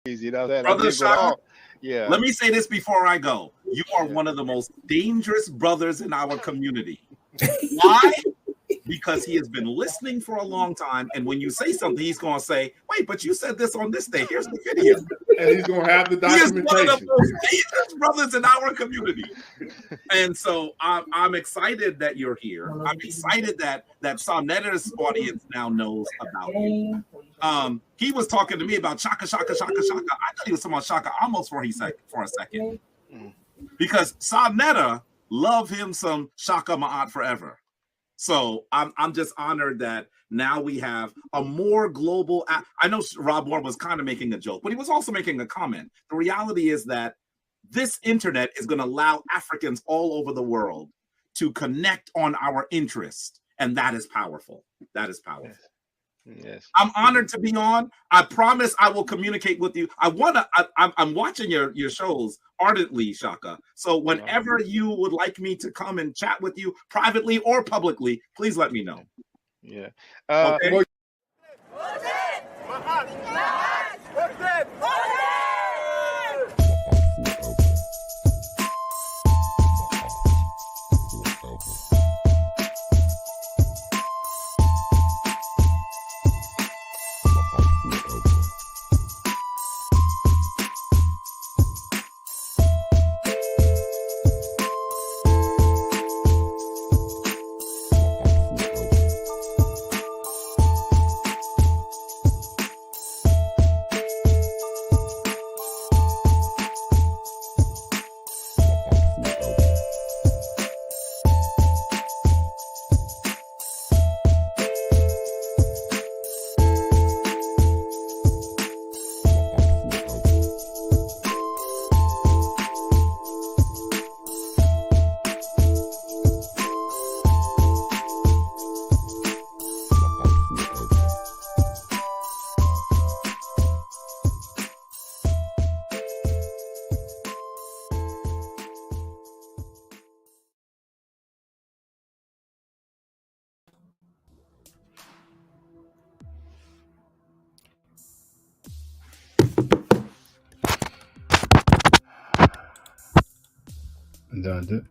You know that Brother Shaka, yeah. Let me say this before I go. You are one of the most dangerous brothers in our community. Why? Because he has been listening for a long time, and when you say something, he's going to say, "Wait, but you said this on this day. Here's the video." And he's going to have the documentation. He is one of the most dangerous brothers in our community. And so I'm excited that you're here. I'm excited that Soneta's audience now knows about you. He was talking to me about Shaka. I thought he was talking about Shaka almost for a second. Because Soneta love him some Shaka Ma'at forever. So I'm just honored that now we have a more global. I know Rob Moore was kind of making a joke, but he was also making a comment. The reality is that this internet is going to allow Africans all over the world to connect on our interest, and that is powerful. That is powerful. Yes. I'm honored to be on. I promise I will communicate with you. I'm watching your shows ardently, Shaka. So whenever you would like me to come and chat with you privately or publicly, please let me know. Yeah. Okay. Done.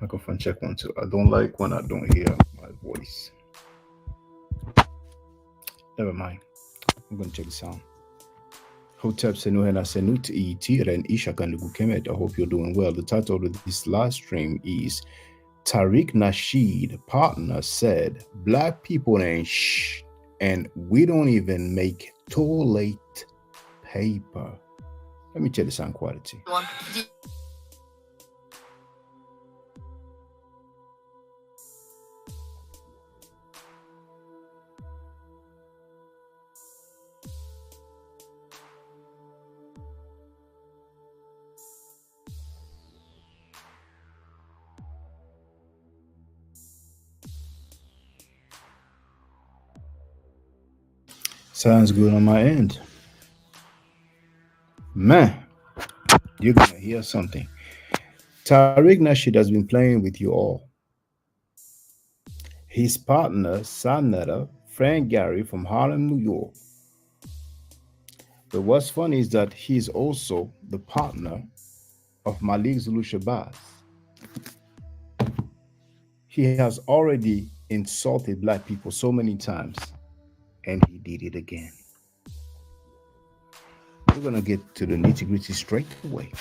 Microphone check 1 2. I don't like when I don't hear my voice. Never mind. I'm gonna check the sound. Hotep Senuhena Senut E.T. Ren Isha Kandugu Kemet. I hope you're doing well. The title of this live stream is Tariq Nasheed, partner, said Black people ain't shh, and we don't even make toilet paper. Let me check the sound quality. Sounds good on my end. Man, you're going to hear something. Tariq Nasheed has been playing with you all. His partner, Soneta, Frank Gary from Harlem, New York. But what's funny is that he's also the partner of Malik Zulu Shabazz. He has already insulted Black people so many times, and he did it again. We're going to get to the nitty-gritty straight away.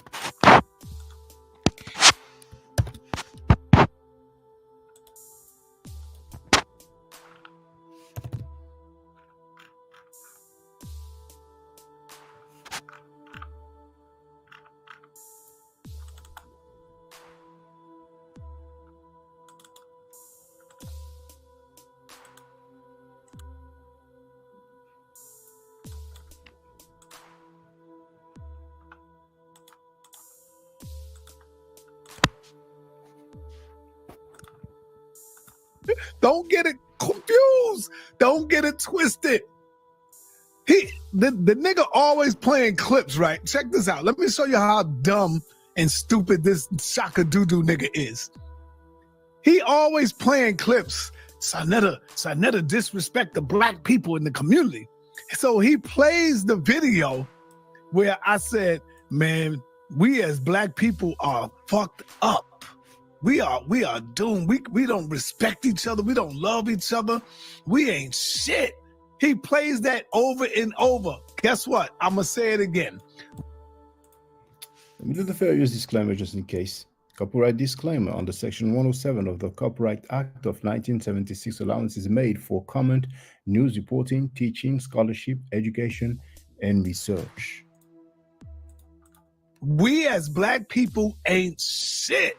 Don't get it confused. Don't get it twisted. The nigga always playing clips, right? Check this out. Let me show you how dumb and stupid this Shaka Doo nigga is. He always playing clips Sarnetta disrespect the black people in the community. So he plays the video where I said, man, we as black people are fucked up. We are doomed. We don't respect each other. We don't love each other. We ain't shit. He plays that over and over. Guess what? I'm going to say it again. Let me do the fair use disclaimer just in case. Copyright disclaimer. Under Section 107 of the Copyright Act of 1976, allowance is made for comment, news reporting, teaching, scholarship, education, and research. We as black people ain't shit.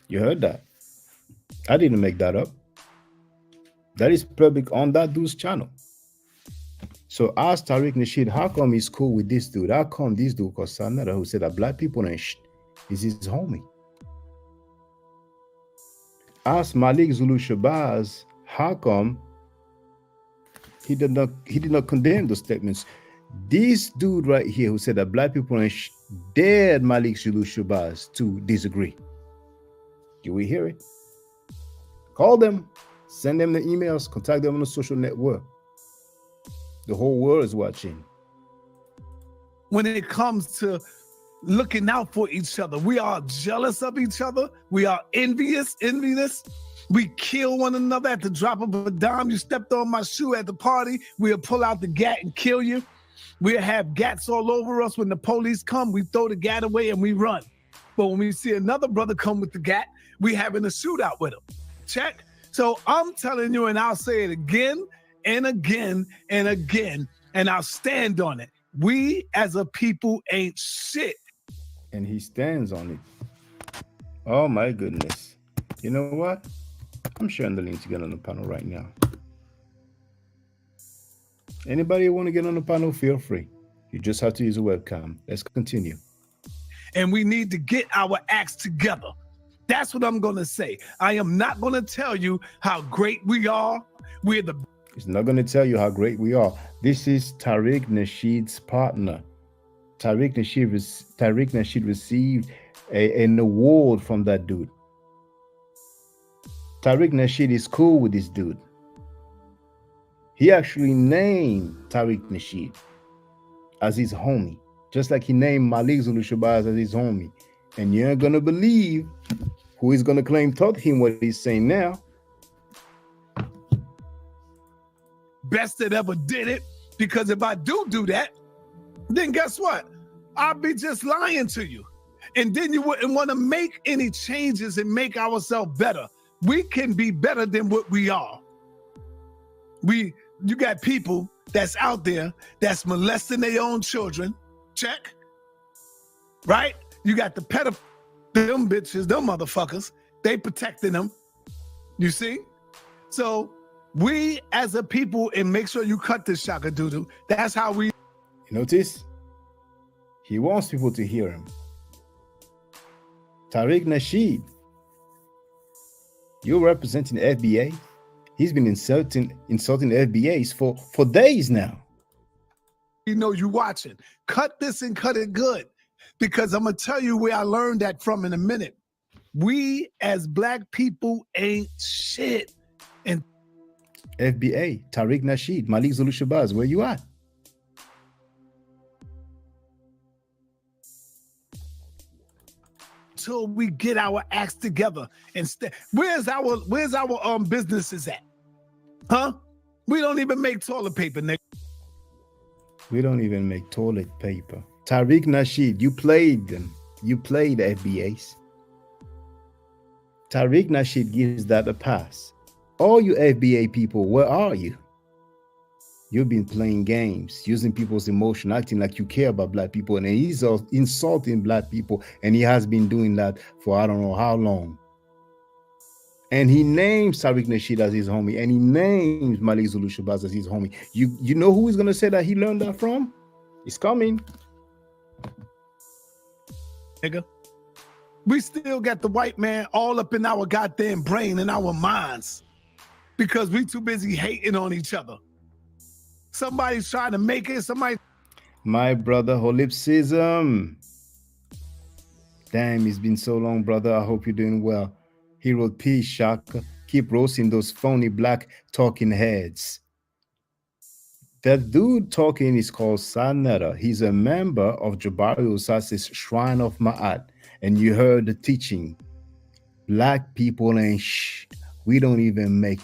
You heard that? I didn't make that up. That is public on that dude's channel. So ask Tariq Nasheed, how come he's cool with this dude? How come this dude, called Sarnetta, who said that black people ain't shit, is his homie? Ask Malik Zulu Shabazz, how come he did not condemn those statements? This dude right here who said that black people ain't shit dared Malik Zulu Shabazz to disagree. Do we hear it? Call them, send them the emails, contact them on the social network. The whole world is watching. When it comes to looking out for each other, we are jealous of each other. We are envious. We kill one another at the drop of a dime. You stepped on my shoe at the party, we'll pull out the gat and kill you. We'll have gats all over us. When the police come, we throw the gat away and we run. But when we see another brother come with the gat, we having a shootout with him. Check. So I'm telling you, and I'll say it again and again and again, and I'll stand on it. We as a people ain't shit. And he stands on it. Oh my goodness. You know what? I'm sharing the link to get on the panel right now. Anybody want to get on the panel, feel free. You just have to use a webcam. Let's continue. And we need to get our acts together. That's what I'm going to say. I am not going to tell you how great we are. We're the... It's not going to tell you how great we are. This is Tariq Nasheed's partner. Tariq Nasheed received an award from that dude. Tariq Nasheed is cool with this dude. He actually named Tariq Nasheed as his homie, just like he named Malik Zulu Shabazz as his homie. And you ain't gonna believe who is gonna claim taught him what he's saying now. Best that ever did it, because if I do that, then guess what? I'll be just lying to you. And then you wouldn't want to make any changes and make ourselves better. We can be better than what we are. You got people that's out there that's molesting their own children. Check. Right? You got the pedophiles, them bitches, them motherfuckers, they protecting them. You see? So we as a people, and make sure you cut this shaka doodoo. That's how we... You notice? He wants people to hear him. Tariq Nasheed, you're representing the FBA. He's been insulting the FBAs for days now. You know you watching. Cut this and cut it good. Because I'm going to tell you where I learned that from in a minute. We as black people ain't shit. And FBA, Tariq Nasheed, Malik Zulu Shabazz, where you at? Until we get our acts together and where's our businesses at? Huh? We don't even make toilet paper, nigga. We don't even make toilet paper. Tariq Nasheed, you played them. You played FBAs. Tariq Nasheed gives that a pass. All you FBA people, where are you? You've been playing games, using people's emotion, acting like you care about black people, and he's insulting black people, and he has been doing that for I don't know how long. And he names Tariq Nasheed as his homie, and he names Malik Zulu Shabazz as his homie. You know who is going to say that he learned that from? It's coming. Nigga. We still got the white man all up in our goddamn brain and our minds because we too busy hating on each other. Somebody's trying to make it. My brother, Holipsism. Damn, it's been so long, brother. I hope you're doing well. He wrote, peace, Shaka. Keep roasting those phony black talking heads. That dude talking is called Sanetta. He's a member of Jabari Osas's Shrine of Ma'at. And you heard the teaching. Black people ain't shh. We don't even make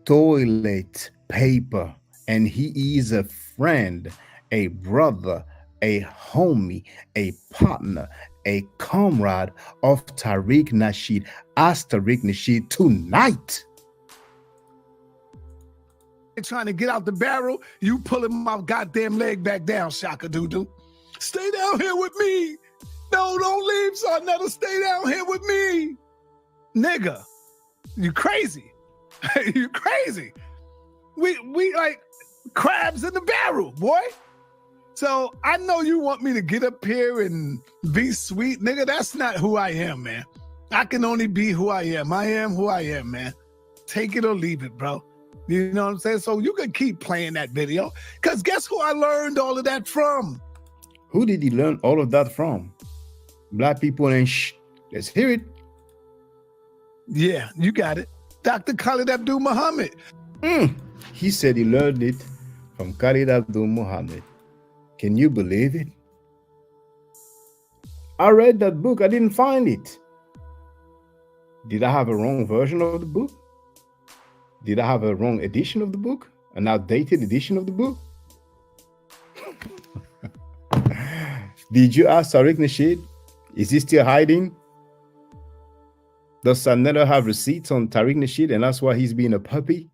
toilet paper. And he is a friend, a brother, a homie, a partner, a comrade of Tariq Nasheed. Ask Tariq Nasheed tonight. Trying to get out the barrel, you pulling my goddamn leg back down, Shaka Doodoo. Stay down here with me. No, don't leave, Sarnetta. Stay down here with me. Nigga, you crazy. You crazy. We like crabs in the barrel, boy. So I know you want me to get up here and be sweet, nigga. That's not who I am, man. I can only be who I am. I am who I am, man. Take it or leave it, bro. You know what I'm saying? So you can keep playing that video. Because guess who I learned all of that from? Who did he learn all of that from? Black people ain't shh. Let's hear it. Yeah, you got it. Dr. Khalid Abdul Muhammad. He said he learned it from Khalid Abdul Muhammad. Can you believe it? I read that book. I didn't find it. Did I have a wrong version of the book? Did I have a wrong edition of the book? An outdated edition of the book? Did you ask Tariq Nasheed? Is he still hiding? Does Sanetta have receipts on Tariq Nasheed and that's why he's being a puppy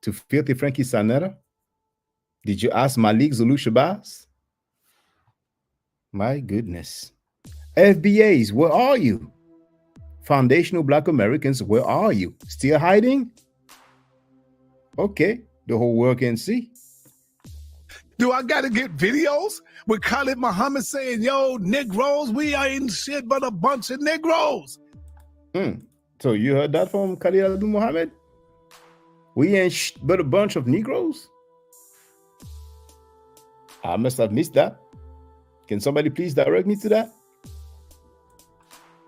to Filthy Frankie Sanetta? Did you ask Malik Zulu Shabazz? My goodness. FBAs, where are you? Foundational Black Americans, where are you? Still hiding? Okay, the whole world can see. Do I gotta get videos with Khalid Muhammad saying, yo, Negroes, we ain't shit but a bunch of Negroes? So you heard that from Khalid Abdul Muhammad? We ain't shit but a bunch of Negroes? I must have missed that. Can somebody please direct me to that?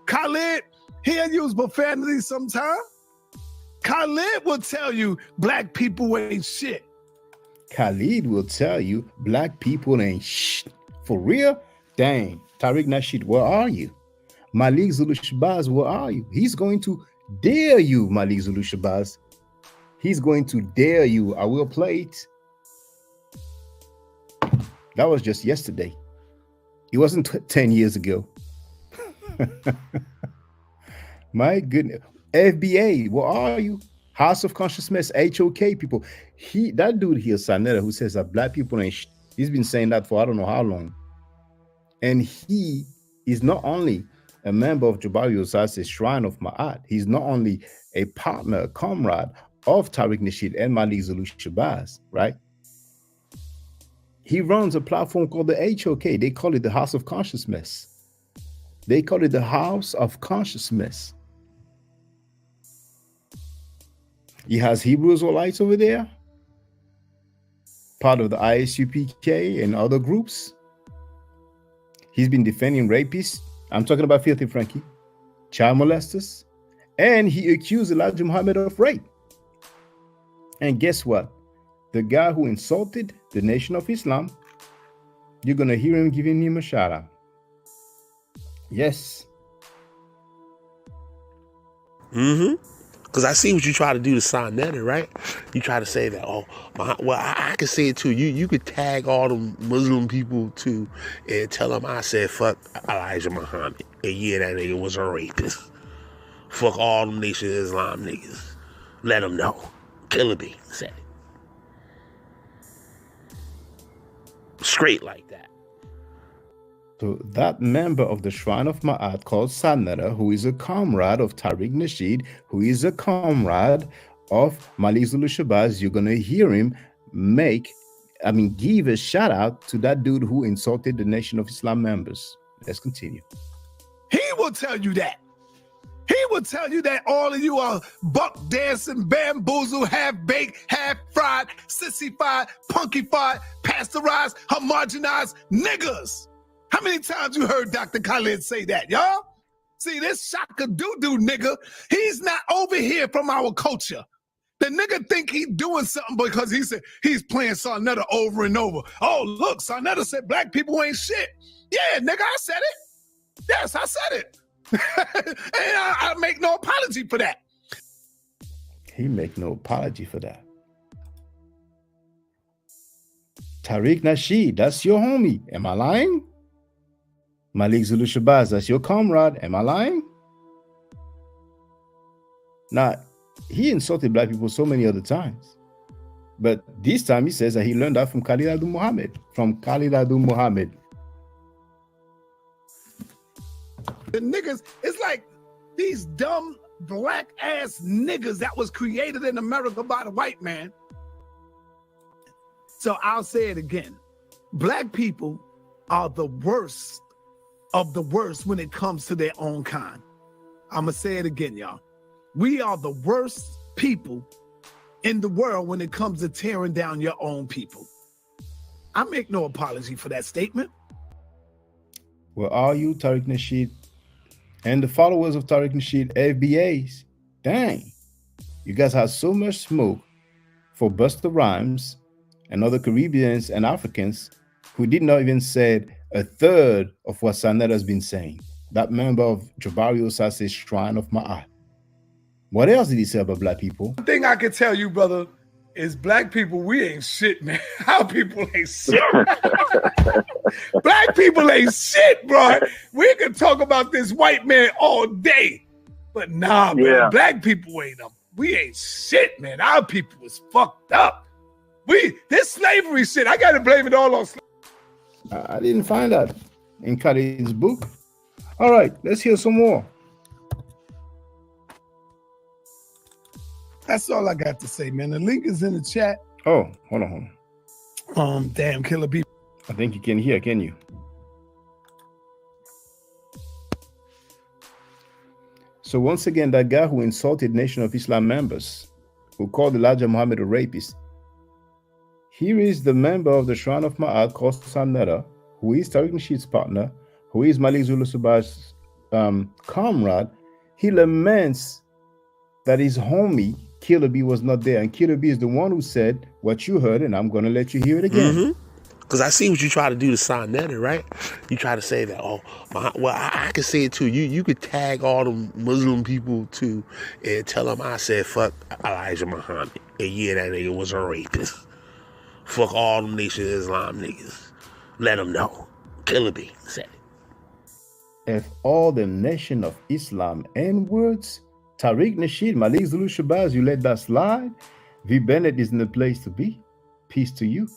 Khalid, he'll use profanity sometime. Khalid will tell you black people ain't shit. Khalid will tell you black people ain't shit. For real? Dang. Tariq Nasheed, where are you? Malik Zulu Shabazz, where are you? He's going to dare you, Malik Zulu Shabazz. He's going to dare you. I will play it. That was just yesterday. It wasn't 10 years ago. My goodness. FBA, where are you? House of Consciousness, HOK people. That dude here, Sanetta, who says that black people ain't he's been saying that for I don't know how long. And he is not only a member of Jabari Osas's Shrine of Ma'at, he's not only a partner, a comrade of Tariq Nasheed and Malik Zulu Shabazz, right? He runs a platform called the HOK. They call it the House of Consciousness. They call it the House of Consciousness. He has Hebrew Israelites over there, part of the ISUPK and other groups. He's been defending rapists. I'm talking about Filthy Frankie, child molesters, and he accused Elijah Muhammad of rape. And guess what? The guy who insulted the Nation of Islam, you're going to hear him giving him a shout out. Yes. Because I see what you try to do to Sarnetta, right? You try to say that, I can say it too. You could tag all the Muslim people too and tell them I said fuck Elijah Muhammad. And yeah, that nigga was a rapist. Fuck all them Nation of Islam niggas. Let them know. Killer Bee said it. Straight like that. So that member of the Shrine of Ma'at called Sanetta, who is a comrade of Tariq Nasheed, who is a comrade of Malik Zulu Shabazz, you're going to hear him give a shout out to that dude who insulted the Nation of Islam members. Let's continue. He will tell you that. He will tell you that all of you are buck dancing, bamboozled, half baked, half fried, sissified, punkified, pasteurized, homogenized niggas. How many times you heard Dr. Khalid say that, y'all? See, this Shaka Doo-Doo nigga, he's not over here from our culture. The nigga think he doing something because he said he's playing Sarnetta over and over. Oh, look, Sarnetta said black people ain't shit. Yeah, nigga, I said it. Yes, I said it. And I make no apology for that. He make no apology for that. Tariq Nasheed, that's your homie. Am I lying? Malik Zulu Shabazz, that's your comrade. Am I lying? Now, he insulted black people so many other times. But this time he says that he learned that from Khalid Abdul Muhammad. From Khalid Abdul Muhammad. The niggas, it's like these dumb black ass niggas that was created in America by the white man. So I'll say it again. Black people are the worst of the worst when it comes to their own kind. I'm gonna say it again, y'all. We are the worst people in the world when it comes to tearing down your own people. I make no apology for that statement. Well, are you, Tariq Nasheed, and the followers of Tariq Nasheed, FBAs? Dang, you guys have so much smoke for Busta Rhymes and other Caribbeans and Africans who did not even say a third of what Sarnetta has been saying. That member of Jabari Osase's Shrine of Ma'at. What else did he say about black people? One thing I can tell you, brother, is black people, we ain't shit, man. Our people ain't shit. Black people ain't shit, bro. We can talk about this white man all day. But nah, man, black people ain't them. We ain't shit, man. Our people is fucked up. This slavery shit, I gotta blame it all on slavery. I didn't find that in Khalid's book. All right, let's hear some more. That's all I got to say, man. The link is in the chat. Oh, hold on. Damn, Killer B. I think you can hear, can you? So once again, that guy who insulted Nation of Islam members, who called Elijah Muhammad a rapist, here is the member of the Shrine of Ma'at called Sarnetta, who is Tariq Nasheed's partner, who is Malik Zulu Subah's comrade. He laments that his homie, Killer B, was not there. And Killer B is the one who said what you heard, and I'm going to let you hear it again. Because I see what you try to do to Sarnetta, right? You try to say that, oh, well, I can say it too. You could tag all them Muslim people too and tell them I said, fuck Elijah Muhammad. And yeah, that nigga was a rapist. Fuck all them Nation of Islam niggas. Let them know. Killer B said it. If all the Nation of Islam N-words, Tariq Nasheed, Malik Zulu Shabazz, you let that slide? V. Bennett is in the place to be. Peace to you.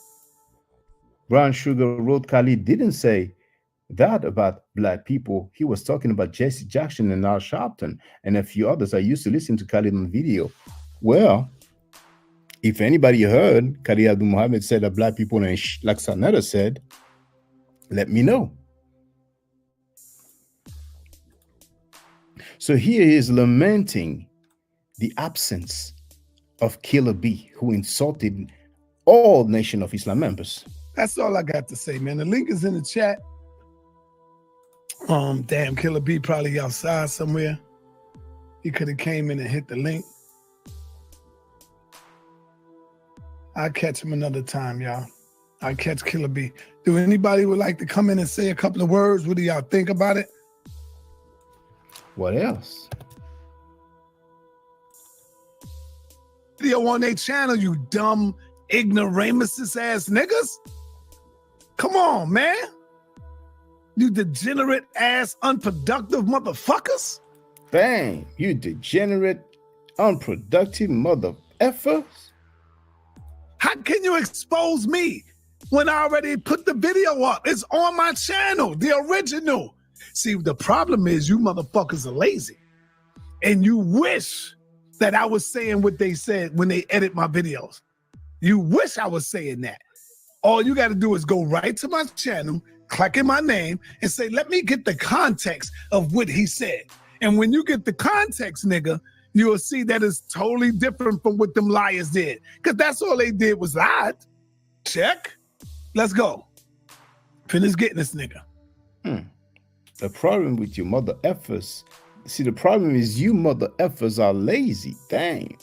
Brown Sugar Road Khalid didn't say that about black people. He was talking about Jesse Jackson and Al Sharpton and a few others. I used to listen to Khalid on video. Well, if anybody heard Khalid Abdul Muhammad said that black people ain't like Sarnetta said, let me know. So here he is lamenting the absence of Killer B, who insulted all Nation of Islam members. That's all I got to say, man. The link is in the chat. Damn, Killer B probably outside somewhere. He could have came in and hit the link. I'll catch him another time, y'all. I'll catch Killer B. Do anybody would like to come in and say a couple of words? What do y'all think about it? What else? Video on their channel, you dumb, ignoramuses ass niggas. Come on, man. You degenerate ass, unproductive motherfuckers. Bang, you degenerate, unproductive mother effers. How can you expose me when I already put the video up? It's on my channel, the original. See, the problem is you motherfuckers are lazy. And you wish that I was saying what they said when they edit my videos. You wish I was saying that. All you got to do is go right to my channel, click in my name, and say, let me get the context of what he said. And when you get the context, nigga, you'll see that it's totally different from what them liars did. Because that's all they did was lied. Check. Let's go. Finish getting this nigga. The problem with you mother effers, see, the problem is you mother effers are lazy. Dang.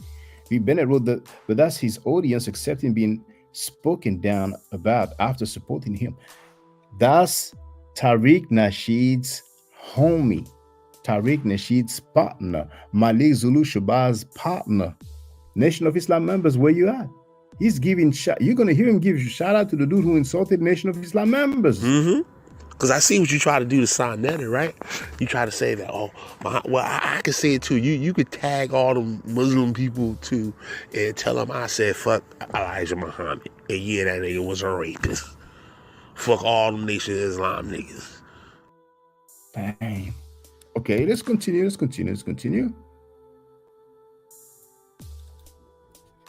Bennett wrote that, but that's his audience accepting being spoken down about after supporting him. That's Tariq Nasheed's homie, Tariq Nasheed's partner, Malik Zulu Shabazz partner. Nation of Islam members, where you at? He's giving you're gonna hear him give shout out to the dude who insulted Nation of Islam members. Because I see what you try to do to Sonetta, right? You try to say that, oh, well, I can say it too. You could tag all them Muslim people too and tell them I said fuck Elijah Muhammad. And yeah, that nigga was a rapist. Fuck all them Nation of Islam niggas. Dang. Okay, let's continue.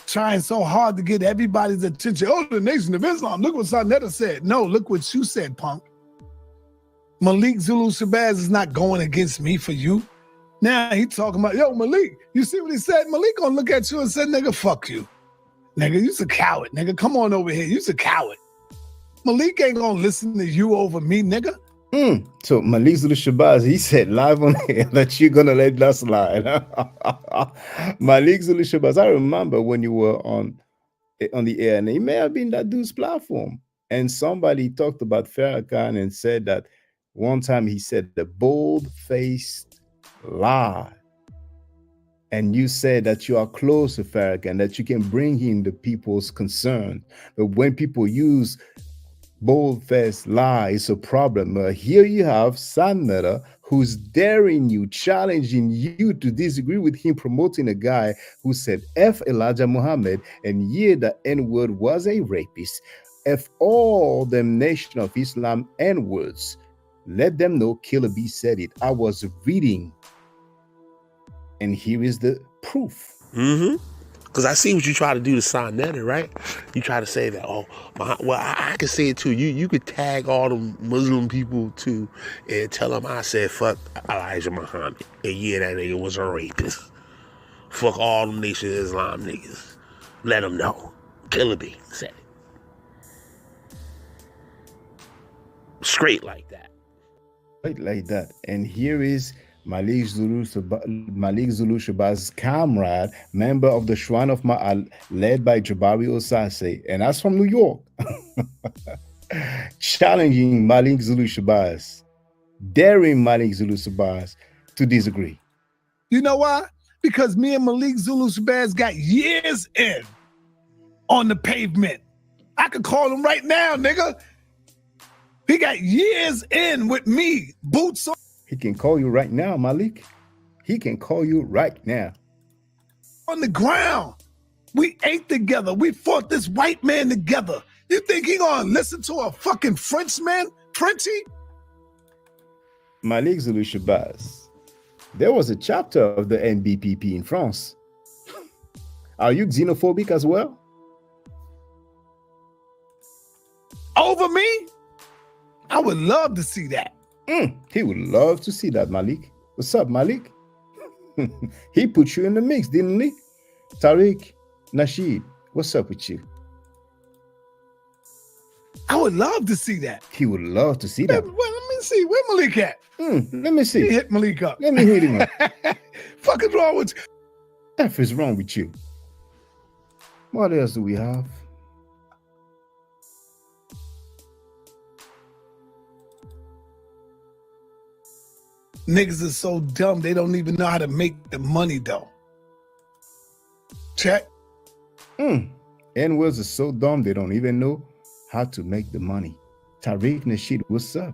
Trying so hard to get everybody's attention. Oh, the Nation of Islam. Look what Sonetta said. No, look what you said, punk. Malik Zulu Shabazz is not going against me for you. Now he talking about, yo, Malik, you see what he said? Malik gonna look at you and say, nigga, fuck you. Nigga, you's a coward. Nigga, come on over here. You's a coward. Malik ain't gonna listen to you over me, nigga. So Malik Zulu Shabazz, he said live on air that you're gonna let that slide. Malik Zulu Shabazz, I remember when you were on the air, and it may have been that dude's platform. And somebody talked about Farrakhan and said that one time he said the bold-faced lie. And you said that you are close to Farrakhan, that you can bring in the people's concern. But when people use bold-faced lie, it's a problem. Here you have Sanmera, who's daring you, challenging you to disagree with him, promoting a guy who said F Elijah Muhammad, and yeah, the N-word was a rapist. F all them Nation of Islam N-words. Let them know Killer B said it. I was reading, and here is the proof. Because I see what you try to do to Sonetta, right? You try to say that, oh, well, I can say it too. You could tag all them Muslim people too and tell them I said fuck Elijah Muhammad. And yeah, that nigga was a rapist. Fuck all them Nation of Islam niggas. Let them know. Killer B said it. Straight like that. Right like that. And here is Malik Zulu Shabazz's comrade, member of the Shrine of Ma'al, led by Jabari Osase, and that's from New York, challenging Malik Zulu Shabazz, daring Malik Zulu Shabazz to disagree. You know why? Because me and Malik Zulu Shabazz got years in on the pavement. I could call him right now, nigga. He got years in with me, boots on. He can call you right now, Malik. He can call you right now. On the ground. We ate together. We fought this white man together. You think he gonna listen to a fucking Frenchman? Frenchie? Malik Zulu Shabazz, there was a chapter of the NBPP in France. Are you xenophobic as well? Over me? I would love to see that. He would love to see that, Malik. What's up, Malik? He put you in the mix, didn't he? Tariq Nasheed, what's up with you? I would love to see that. He would love to see that. Well, let me see. Where Malik at? Let me see. He hit Malik up. Let me hit him up. Fuck is wrong with you? F is wrong with you. What else do we have? Niggas are so dumb, they don't even know how to make the money, though. Check. N-words are so dumb, they don't even know how to make the money. Tariq Nasheed, what's up?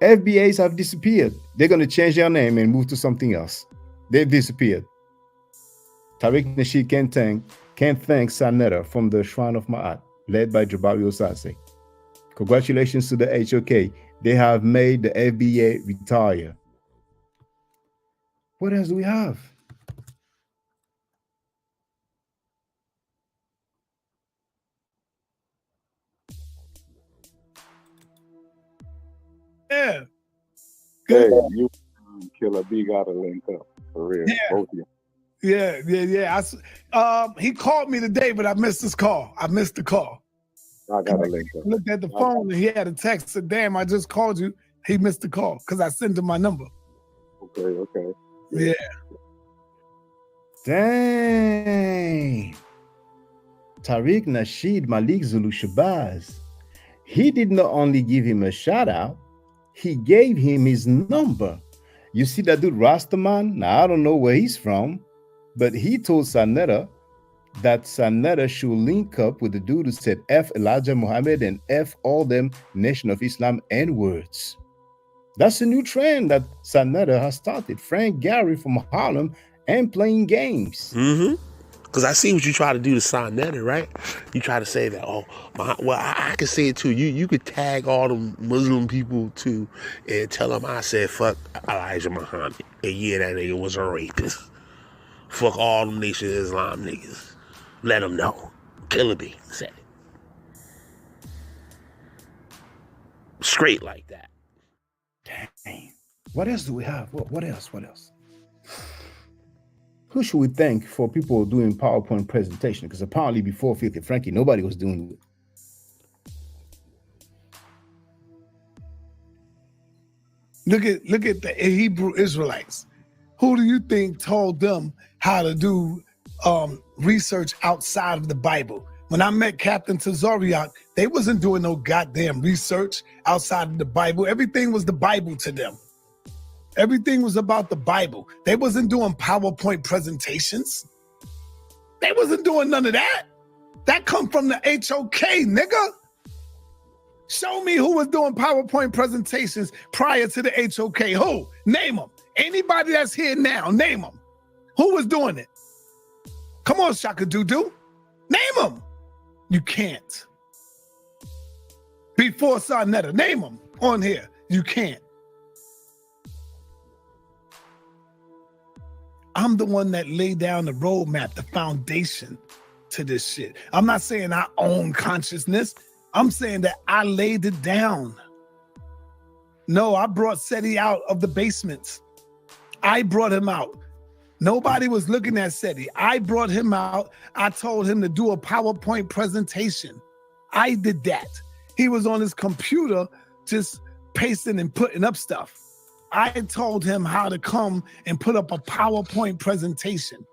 FBAs have disappeared. They're going to change their name and move to something else. They've disappeared. Tariq Nasheed can't thank Sanetta from the Shrine of Ma'at, led by Jabari Osase. Congratulations to the HOK. They have made the FBA retire. What else do we have? Yeah. Hey, you Killer B gotta link up for real. Yeah. Both of you. Yeah. He called me today, but I missed his call. I missed the call. I gotta link up. Looked at the phone and he had a text said, damn, I just called you. He missed the call because I sent him my number. Okay. Yeah. Dang. Tariq Nasheed Malik Zulu Shabazz. He did not only give him a shout out, he gave him his number. You see that dude Rastaman? Now I don't know where he's from, but he told Sanetta that Sanetta should link up with the dude who said F Elijah Muhammad and F all them Nation of Islam N-words. That's a new trend that Sanetta has started. Frank Gary from Harlem and playing games. Because I see what you try to do to Sonetta, right? You try to say that, oh, I can say it too. You could tag all them Muslim people too and tell them I said fuck Elijah Muhammad. And yeah, that nigga was a rapist. Fuck all them Nation of Islam niggas. Let them know. Killer Bee said it. Straight like that. Dang. What else do we have? What else? Who should we thank for people doing PowerPoint presentation? Because apparently before Filthy Frankie, nobody was doing it. Look at the Hebrew Israelites. Who do you think told them how to do research outside of the Bible? When I met Captain Tazariak, they wasn't doing no goddamn research outside of the Bible. Everything was the Bible to them. Everything was about the Bible. They wasn't doing PowerPoint presentations. They wasn't doing none of that. That come from the HOK, nigga. Show me who was doing PowerPoint presentations prior to the HOK. Who? Name them. Anybody that's here now, name them. Who was doing it? Come on, Shaka Doo. Name them. You can't. Before Sonetta, name them on here. You can't. I'm the one that laid down the roadmap, the foundation to this shit. I'm not saying I own consciousness. I'm saying that I laid it down. No, I brought Seti out of the basements. I brought him out. Nobody was looking at Seti. I brought him out. I told him to do a PowerPoint presentation. I did that. He was on his computer just pasting and putting up stuff. I told him how to come and put up a PowerPoint presentation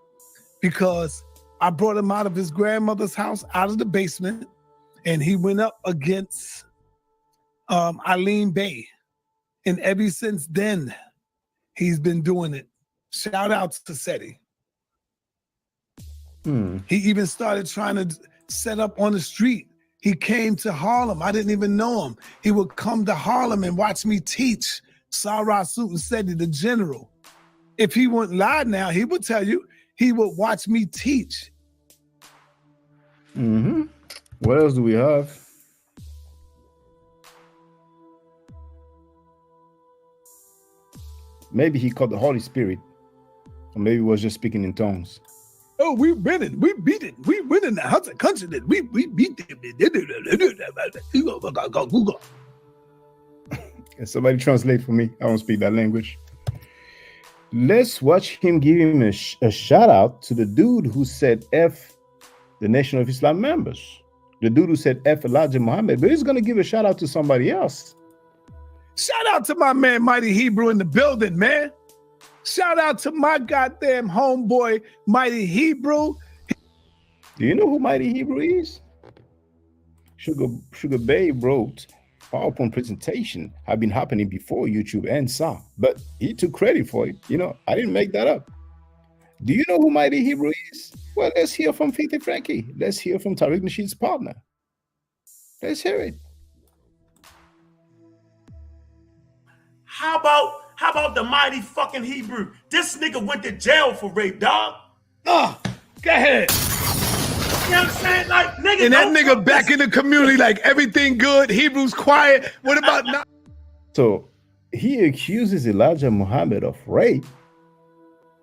because I brought him out of his grandmother's house, out of the basement, and he went up against Eileen Bay. And ever since then, he's been doing it. Shout out to Seti. He even started trying to set up on the street. He came to Harlem. I didn't even know him. He would come to Harlem and watch me teach. Sarah Suit Seti, the general. If he wouldn't lie now, he would tell you he would watch me teach. What else do we have? Maybe he caught the Holy Spirit, or maybe he was just speaking in tongues. Oh, we winning. We beat it. We winning the Hudson country. We beat them. Can somebody translate for me? I don't speak that language. Let's watch him give him a shout out to the dude who said F the Nation of Islam members. The dude who said F Elijah Muhammad, but he's going to give a shout out to somebody else. Shout out to my man Mighty Hebrew in the building, man. Shout out to my goddamn homeboy Mighty Hebrew. Do you know who Mighty Hebrew is? Sugar Babe wrote PowerPoint presentation have been happening before YouTube and SA, but he took credit for it. You know, I didn't make that up. Do you know who Mighty Hebrew is? Well, let's hear from Filthy Frankie. Let's hear from Tariq Nasheed's partner. Let's hear it. How about the Mighty fucking Hebrew? This nigga went to jail for rape, dog. Oh, go ahead. You know what I'm saying? Like, nigga. And that nigga back in the community, like everything good, Hebrew's quiet. What about not? So he accuses Elijah Muhammad of rape,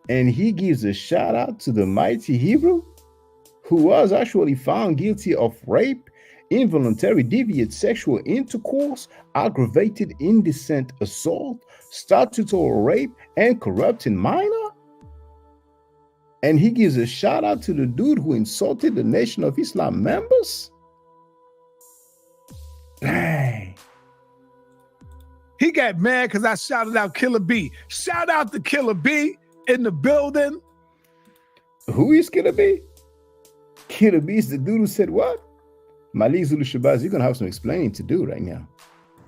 and he gives a shout out to the Mighty Hebrew, who was actually found guilty of rape, involuntary deviant sexual intercourse, aggravated indecent assault, statutory rape, and corrupting minor. And he gives a shout out to the dude who insulted the Nation of Islam members. Dang. He got mad because I shouted out Killer B. Shout out to Killer B in the building. Who is Killer B? Killer B is the dude who said what? Malik Zulu Shabazz, you're going to have some explaining to do right now.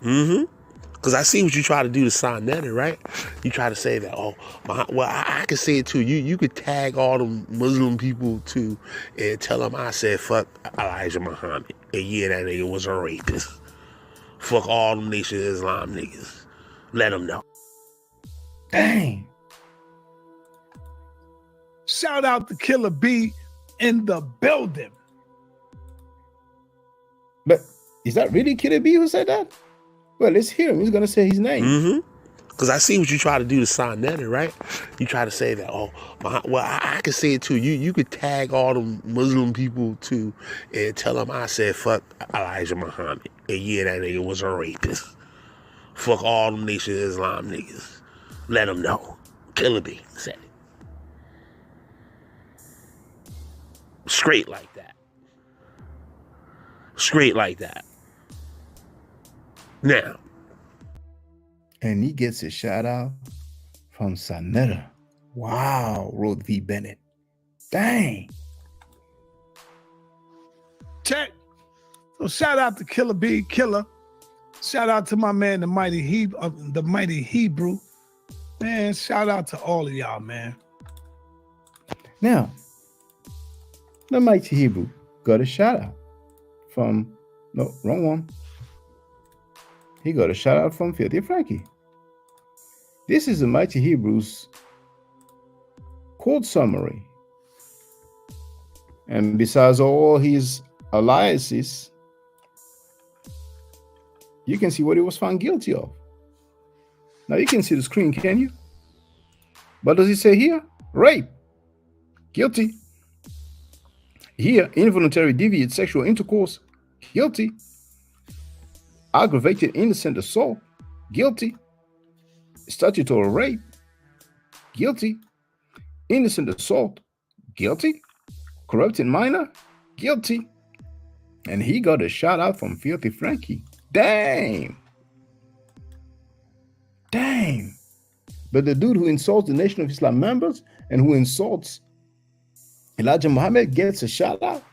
Mm-hmm. Because I see what you try to do to Sonetta, right? You try to say that, oh, I can say it too. You could tag all them Muslim people too and tell them I said fuck Elijah Muhammad. And yeah, that nigga was a rapist. Fuck all them Nation of Islam niggas. Let them know. Dang. Shout out to Killer B in the building. But is that really Killer B who said that? Well, let's hear him. He's going to say his name. Mm-hmm. Because I see what you try to do to Sonetta, right? You try to say that, oh, I can say it too. You could tag all them Muslim people too and tell them I said fuck Elijah Muhammad. And yeah, that nigga was a rapist. Fuck all them Nation of Islam niggas. Let them know. Killer B said it. Straight like that. Straight like that. Now. And he gets a shout out from Sonetta. Wow, wrote V. Bennett. Dang. Check. So shout out to Killer B, Killer. Shout out to my man, the mighty Hebrew. Man, shout out to all of y'all, man. Now, the mighty Hebrew got a shout out from, no, wrong one. He got a shout out from Filthy Frankie. This is the mighty Hebrew's quote summary. And besides all his alliances, you can see what he was found guilty of. Now you can see the screen, can you? What does he say here? Rape. Guilty. Here, involuntary deviant sexual intercourse. Guilty. Aggravated innocent assault. Guilty. Statutory rape. Guilty. Innocent assault. Guilty. Corrupted minor. Guilty. And he got a shout out from Filthy Frankie. Damn. Damn. But the dude who insults the Nation of Islam members and who insults Elijah Muhammad gets a shout out.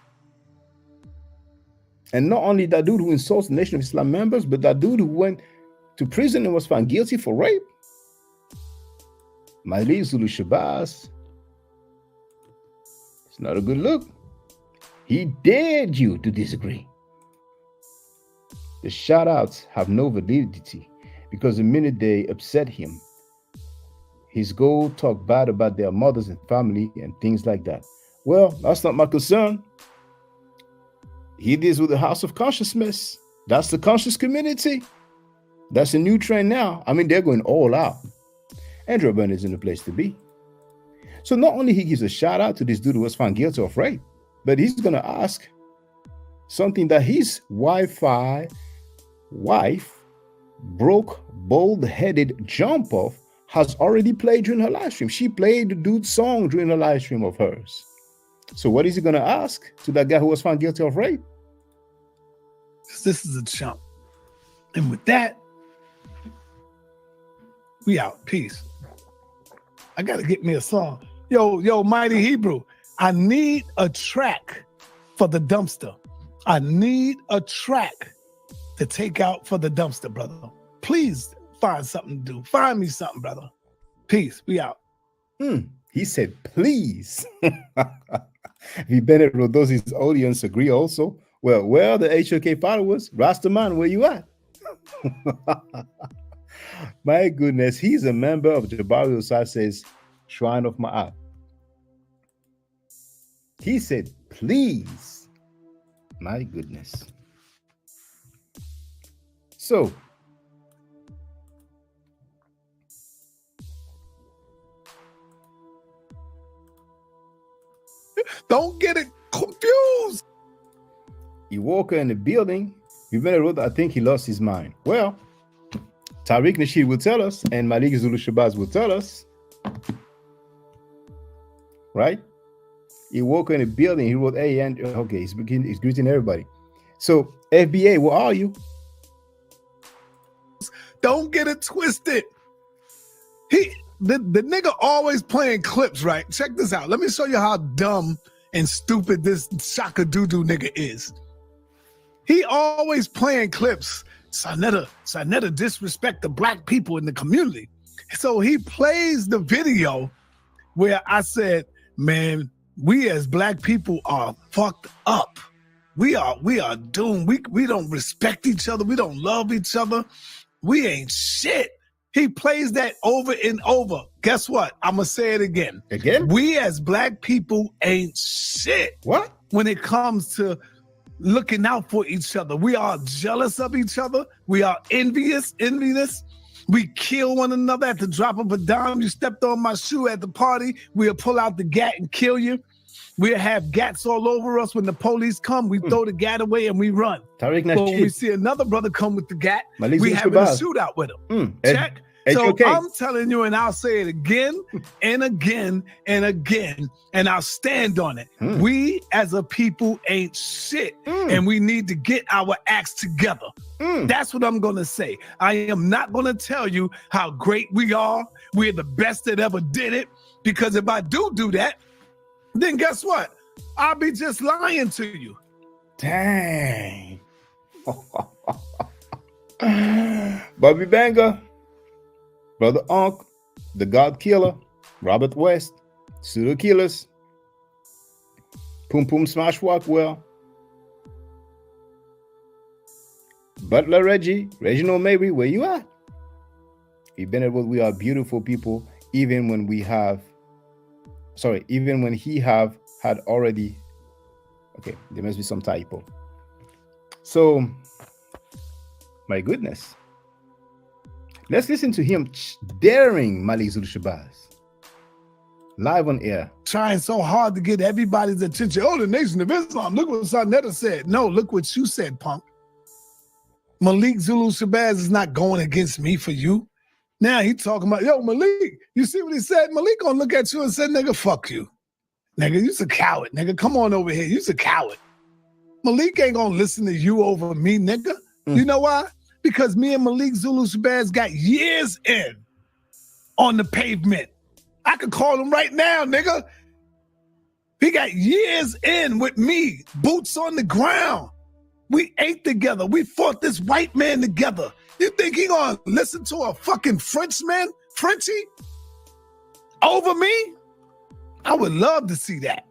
And not only that dude who insults the Nation of Islam members, but that dude who went to prison and was found guilty for rape. Malik Zulu Shabazz. It's not a good look. He dared you to disagree. The shout outs have no validity because the minute they upset him, his go talk bad about their mothers and family and things like that. Well, that's not my concern. He deals with the House of Consciousness. That's the conscious community. That's a new trend now. I mean, they're going all out. Andrew Byrne is in the place to be. So not only he gives a shout out to this dude who was found guilty of rape, but he's going to ask something that his Wi-Fi wife, broke, bold-headed jump off, has already played during her live stream. She played the dude's song during a live stream of hers. So what is he going to ask to that guy who was found guilty of rape? This is a chump. And with that, we out. Peace. I got to get me a song. Yo, Mighty Hebrew, I need a track for the dumpster. I need a track to take out for the dumpster, brother. Please find something to do. Find me something, brother. Peace. We out. He said, please. V. Bennett wrote, does his audience agree also? Well, where are the HOK followers? Rastaman, where you at? My goodness, he's a member of Jabari Osase's Shrine of Ma'at. He said, please. My goodness. So, don't get it confused. He walked in the building. We better wrote, I think he lost his mind. Well, Tariq Nasheed will tell us, and Malik Zulu Shabazz will tell us. Right? He walked in the building. He wrote, hey, and okay, he's greeting everybody. So, FBA, where are you? Don't get it twisted. The nigga always playing clips, right? Check this out. Let me show you how dumb and stupid this Shaka Doo-Doo nigga is. He always playing clips. Sarnetta disrespect the black people in the community. So he plays the video where I said, man, we as black people are fucked up. We are doomed. We don't respect each other. We don't love each other. We ain't shit. He plays that over and over. Guess what? I'm going to say it again. Again? We as black people ain't shit. What? When it comes to looking out for each other. We are jealous of each other. We are envious. We kill one another at the drop of a dime. You stepped on my shoe at the party, we'll pull out the gat and kill you. We'll have gats all over us. When the police come, we throw the gat away and we run. Tariq But when we Nasheed. see another brother come with the gat, Malik we having a Shabazz. shootout with him. Check. Check. So HOK. I'm telling you, and I'll say it again and again and again, and I'll stand on it. We as a people ain't shit, and we need to get our acts together. That's what I'm going to say. I am not going to tell you how great we are. We're the best that ever did it, because if I do that, then guess what? I'll be just lying to you. Dang. Bobby Banger, Brother Onk, The God Killer, Robert West, Pseudo Killers, Pum Pum Smash Walkwell, Butler Reggie, Reginald Mabry, where you at? We've been able, we are beautiful people, even when he have had already. Okay, there must be some typo. So, my goodness. Let's listen to him daring Malik Zulu Shabazz live on air. Trying so hard to get everybody's attention. Oh, the Nation of Islam. Look what Sarnetta said. No, look what you said, punk. Malik Zulu Shabazz is not going against me for you. Now he talking about, yo, Malik, you see what he said? Malik gonna look at you and say, nigga, fuck you. Nigga, you's a coward. Nigga, come on over here. You's a coward. Malik ain't gonna listen to you over me, nigga. You know why? Because me and Malik Zulu Shabazz got years in on the pavement. I could call him right now, nigga. He got years in with me, boots on the ground. We ate together. We fought this white man together. You think he gonna listen to a fucking Frenchie, over me? I would love to see that.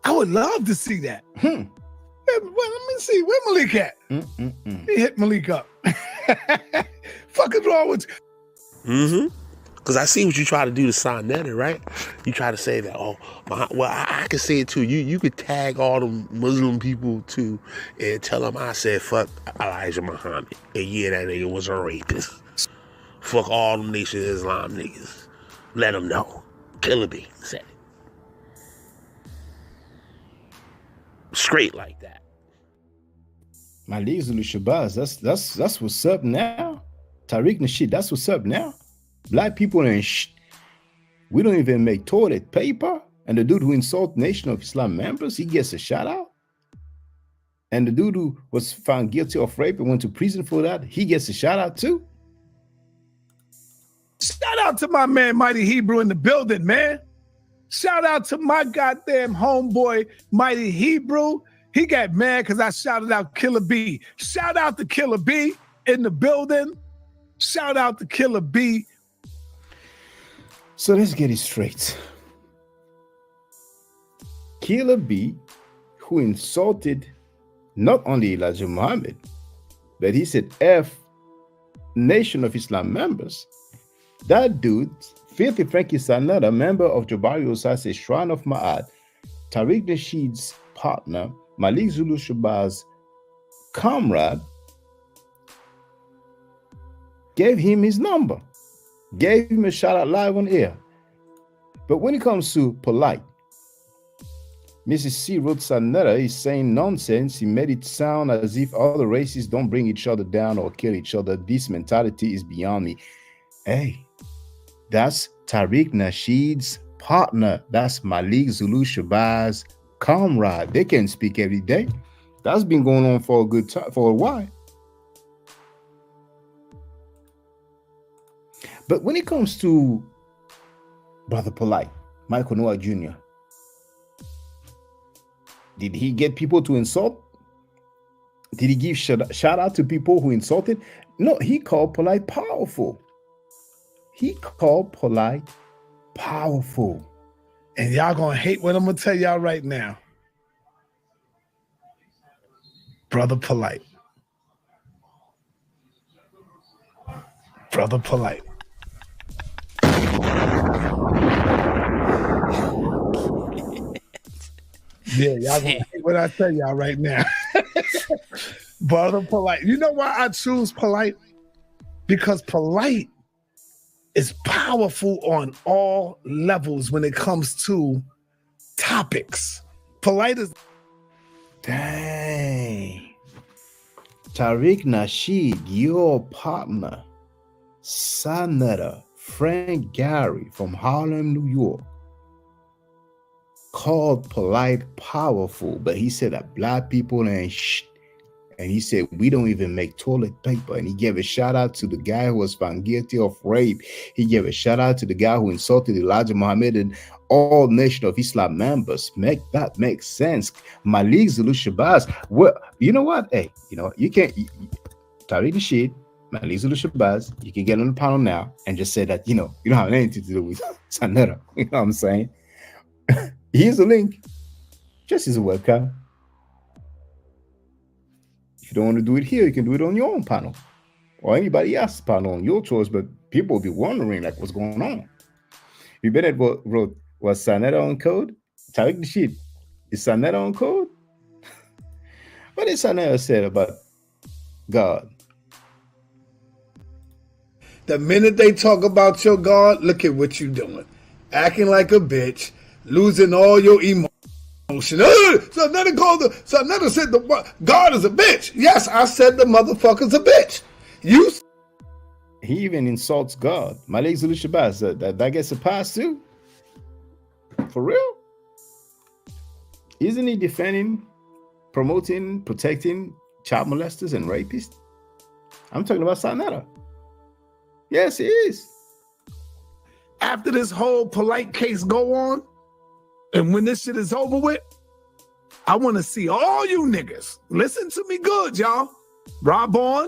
I would love to see that. Well, let me see. Where Malik at? He hit Malik up. Fuck is wrong with you? Because I see what you try to do to Sarnetta, right? You try to say that, I can say it too. You could tag all them Muslim people too and tell them I said fuck Elijah Muhammad. And yeah, that nigga was a rapist. Fuck all them Nation of Islam niggas. Let them know. Killer B said it. Straight like that. Malik Zulu Shabazz, that's what's up now. Tariq Nasheed, that's what's up now. Black people ain't we don't even make toilet paper. And the dude who insult Nation of Islam members, he gets a shout out. And the dude who was found guilty of rape and went to prison for that, he gets a shout out too. Shout out to my man Mighty Hebrew in the building, man. Shout out to my goddamn homeboy Mighty Hebrew. He got mad because I shouted out Killer B. Shout out to Killer B in the building. Shout out to Killer B. So let's get it straight. Killer B, who insulted not only Elijah Muhammad, but he said F Nation of Islam members. That dude, Filthy Frankie Sarnetta, member of Jabari Osase's Shrine of Ma'ad, Tariq Nasheed's partner, Malik Zulu Shabazz comrade, gave him his number, gave him a shout out live on air. But when it comes to polite, Mrs. C wrote Sarnetta is saying nonsense. He made it sound as if other races don't bring each other down or kill each other. This mentality is beyond me. Hey, that's Tariq Nasheed's partner. That's Malik Zulu Shabazz comrade. They can speak every day. That's been going on for a good time, for a while. But when it comes to Brother Polite, Michael Noah Jr., did he get people to insult? Did he give shout out to people who insulted? No, he called Polite powerful. He called Polite powerful. And y'all gonna hate what I'm gonna tell y'all right now. Brother Polite. Brother Polite. Yeah, y'all gonna hate what I tell y'all right now. Brother Polite. You know why I choose Polite? Because Polite is powerful on all levels when it comes to topics. Polite is... Dang. Tariq Nasheed, your partner, Senator Frank Gary from Harlem, New York, called Polite powerful, but he said that black people ain't shit. And he said, we don't even make toilet paper. And he gave a shout out to the guy who was found guilty of rape. He gave a shout out to the guy who insulted Elijah Muhammad and all Nation of Islam members. Make that make sense. Malik Zulu Shabazz. Well, you know what? Hey, you know, you can't, Tariq Nasheed, Malik Zulu Shabazz, you can get on the panel now and just say that, you don't have anything to do with Sanera. You know what I'm saying? Here's the link. Just as a webcam. If you don't want to do it here, you can do it on your own panel or anybody else's panel on your choice. But people will be wondering, like, what's going on? You Bennett wrote, was Sanera on code? Tariq Nasheed, is Sanera on code? What did Sanera say about God? The minute they talk about your God, look at what you're doing. Acting like a bitch, losing all your emotion. So another said the God is a bitch. Yes, I said the motherfucker's a bitch. He even insults God. Malik Zulu Shabazz, that gets a pass too? For real? Isn't he defending, promoting, protecting child molesters and rapists? I'm talking about Sanera. Yes, he is. After this whole Polite case go on, and when this shit is over with, I want to see all you niggas. Listen to me good, y'all. Rob on,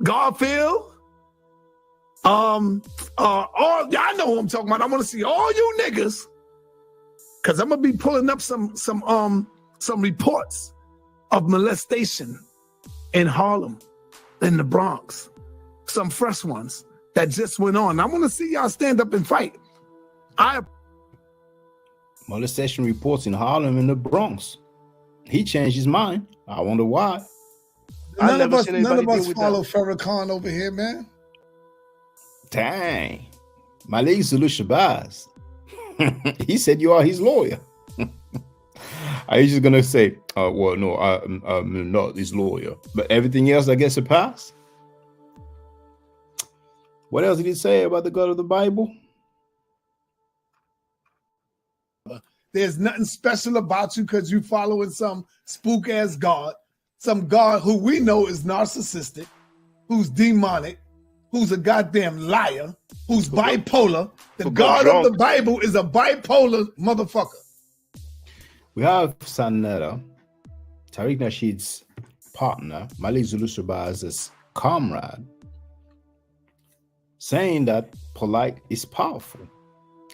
Garfield, all y'all know who I'm talking about. I want to see all you niggas, because I'm gonna be pulling up some reports of molestation in Harlem, in the Bronx, some fresh ones that just went on. I want to see y'all stand up and fight. Molestation reports in Harlem and the Bronx. He changed his mind. I wonder why. None of us follow Farrakhan over here, man. Dang. Malik Zulu Shabazz. He said you are his lawyer. Are you just gonna say, well, no, I'm not his lawyer, but everything else I guess it passed? What else did he say about the God of the Bible? There's nothing special about you because you following some spook ass God, some God who we know is narcissistic, who's demonic, who's a goddamn liar, who's bipolar. The God of the Bible is a bipolar motherfucker. We have Sanera, Tariq Nasheed's partner, Malik Zulu Shabazz's comrade, saying that Polite is powerful.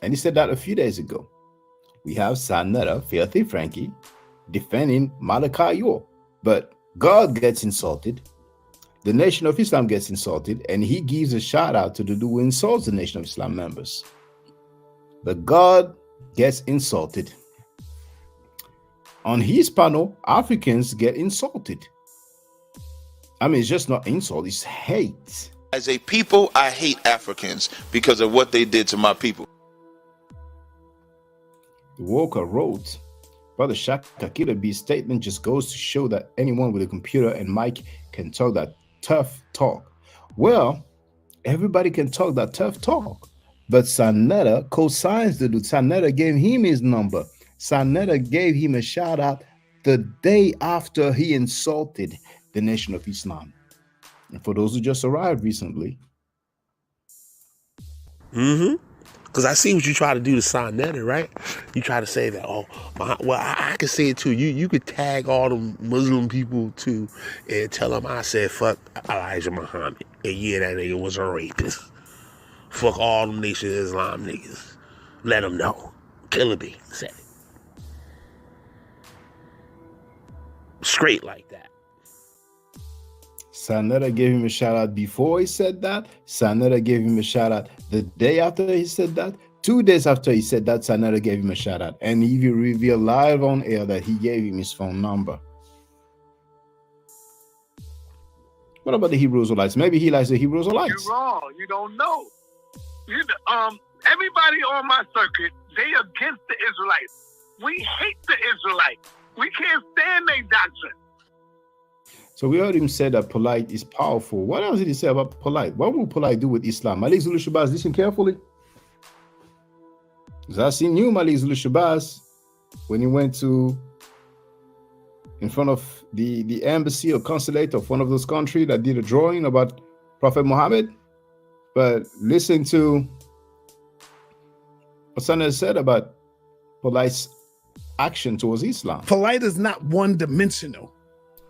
And he said that a few days ago. We have Sanera, Filthy Frankie, defending Malachi York. But God gets insulted. The Nation of Islam gets insulted. And he gives a shout out to the dude who insults the Nation of Islam members. But God gets insulted. On his panel, Africans get insulted. I mean, it's just not insult, it's hate. As a people, I hate Africans because of what they did to my people. Walker wrote, Brother Shaka Killer B's statement just goes to show that anyone with a computer and mic can talk that tough talk. Well, everybody can talk that tough talk. But Sanera co-signs the dude. Sanera gave him his number. Sanera gave him a shout out the day after he insulted the Nation of Islam. And for those who just arrived recently, Because I see what you try to do to Sonetta, right? You try to say that, oh, well, I can say it too. You could tag all them Muslim people too and tell them I said fuck Elijah Muhammad. And yeah, that nigga was a rapist. Fuck all them Nation of Islam niggas. Let them know. Killer Bee said it. Straight like that. Sonetta gave him a shout out before he said that. Sonetta gave him a shout out the day after he said that. 2 days after he said that, Sonetta gave him a shout out. And he revealed live on air that he gave him his phone number. What about the Hebrew Israelites? Maybe he likes the Hebrew Israelites. You're wrong. You don't know. Everybody on my circuit, they against the Israelites. We hate the Israelites. We can't stand their doctrine. So we heard him say that Polite is powerful. What else did he say about Polite? What will Polite do with Islam? Malik Zulu Shabazz, listen carefully. Because I seen you, Malik Zulu Shabazz, when he went to in front of the embassy or consulate of one of those countries that did a drawing about Prophet Muhammad. But listen to what Sonetta said about Polite's action towards Islam. Polite is not one-dimensional.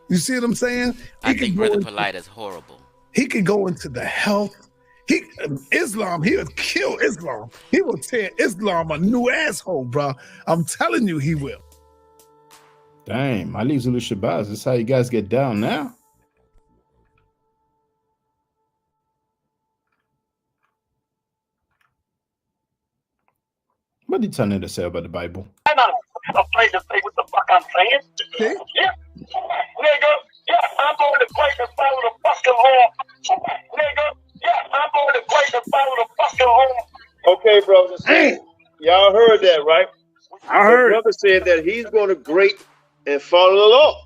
You see what I'm saying? I think Brother Polite is horrible. He could go into the health. Islam, he would kill Islam. He will tear Islam a new asshole, bro. I'm telling you, he will. Damn, Malik Zulu Shabazz, this is how you guys get down now. What did Sonetta say about the Bible? I'm not afraid to say what the fuck I'm saying. See? Yeah. Nigga, yeah, I'm going to place and follow the fucking law. Nigga, yeah, I'm going to place and follow the fucking law. Okay, brothers. Y'all heard that, right? I heard. The brother said that he's going to grade and follow the law.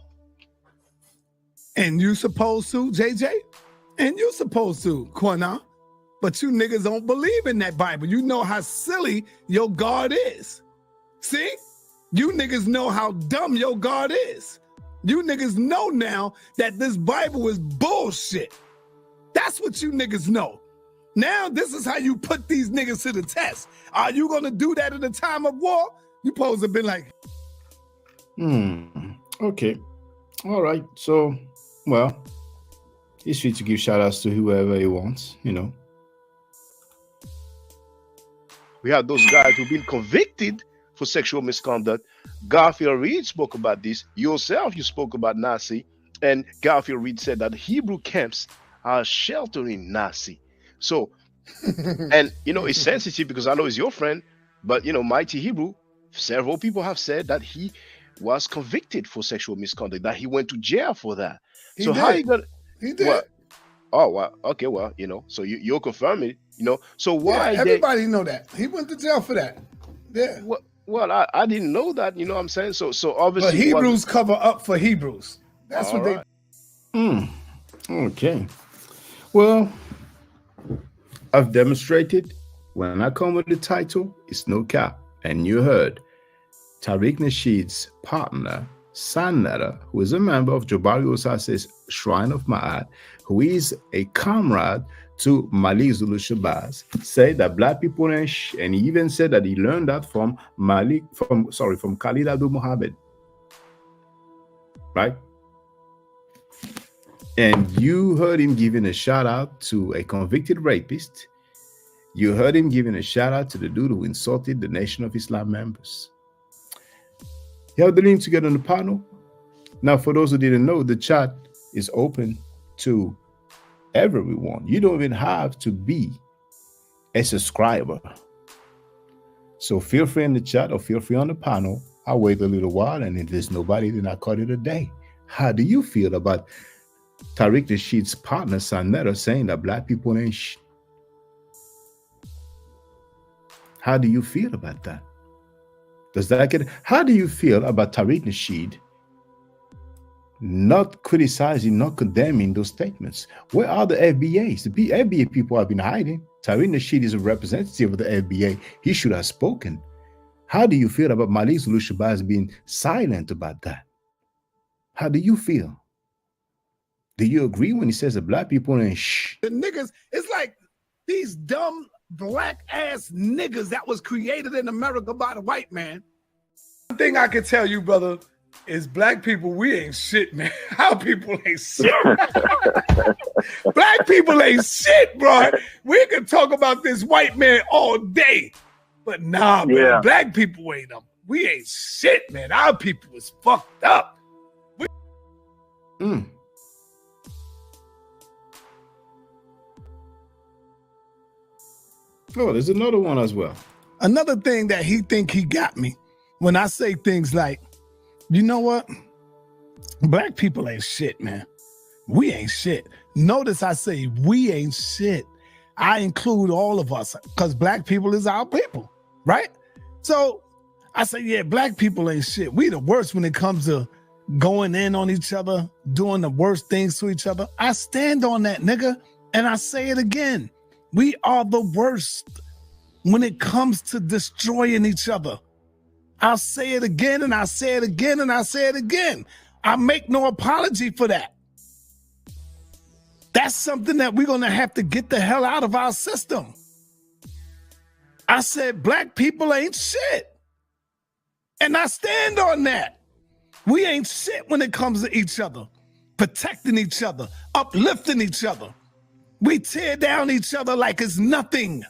And you supposed to, JJ? And you supposed to, Quana. But you niggas don't believe in that Bible. You know how silly your God is. See? You niggas know how dumb your God is. You niggas know now that this Bible is bullshit. That's what you niggas know. Now this is how you put these niggas to the test. Are you gonna do that in a time of war? You supposed to be like, Okay. All right. So, well, he's free to give shout outs to whoever he wants, you know. We have those guys who've been convicted for sexual misconduct. Garfield Reed spoke about this. Yourself, you spoke about Nazi. And Garfield Reed said that Hebrew camps are sheltering Nazi. So, and, you know, it's sensitive because I know he's your friend, but, you know, Mighty Hebrew, several people have said that he was convicted for sexual misconduct, that he went to jail for that. So how you gonna... He did. Well, oh, well, okay, well, you know, so you'll confirm it, you know. So why... Yeah, everybody know that. He went to jail for that. Yeah. Well, I didn't know that, you know what I'm saying? So obviously... But Hebrews cover up for Hebrews. That's what right. Okay. Well, I've demonstrated when I come with the title, it's no cap. And you heard Tariq Nasheed's partner, Sonetta, who is a member of Jabari Osase's Shrine of Ma'at, who is a comrade to Malik Zulu Shabazz, say that black people and he even said that he learned that from Khalid Abdul Muhammad. Right? And you heard him giving a shout out to a convicted rapist. You heard him giving a shout out to the dude who insulted the Nation of Islam members. You have the link to get on the panel. Now, for those who didn't know, the chat is open to everyone. You don't even have to be a subscriber. So feel free in the chat or feel free on the panel. I'll wait a little while, and if there's nobody, then I call it a day. How do you feel about Tariq Nasheed's partner, Sonetta, saying that black people ain't shit? How do you feel about that? Does that get... How do you feel about Tariq Nasheed not criticizing, not condemning those statements? Where are the FBAs? The FBA people have been hiding. Tariq Nasheed is a representative of the FBA. He should have spoken. How do you feel about Malik Zulu Shabazz being silent about that? How do you feel? Do you agree when he says that black people ain't shh? The niggas, it's like these dumb black ass niggas that was created in America by the white man. One thing I can tell you, brother, is black people, we ain't shit, man. Our people ain't shit. Black people ain't shit, bro. We can talk about this white man all day, but nah, man, black people ain't them. We ain't shit, man. Our people is fucked up. Oh, there's another one as well. Another thing that he think he got me when I say things like, you know what? Black people ain't shit, man. We ain't shit. Notice I say we ain't shit. I include all of us because black people is our people, right? So I say, yeah, black people ain't shit. We the worst when it comes to going in on each other, doing the worst things to each other. I stand on that, nigga. And I say it again. We are the worst when it comes to destroying each other. I'll say it again and I'll say it again and I'll say it again. I make no apology for that. That's something that we're going to have to get the hell out of our system. I said black people ain't shit. And I stand on that. We ain't shit when it comes to each other, protecting each other, uplifting each other. We tear down each other like it's nothing.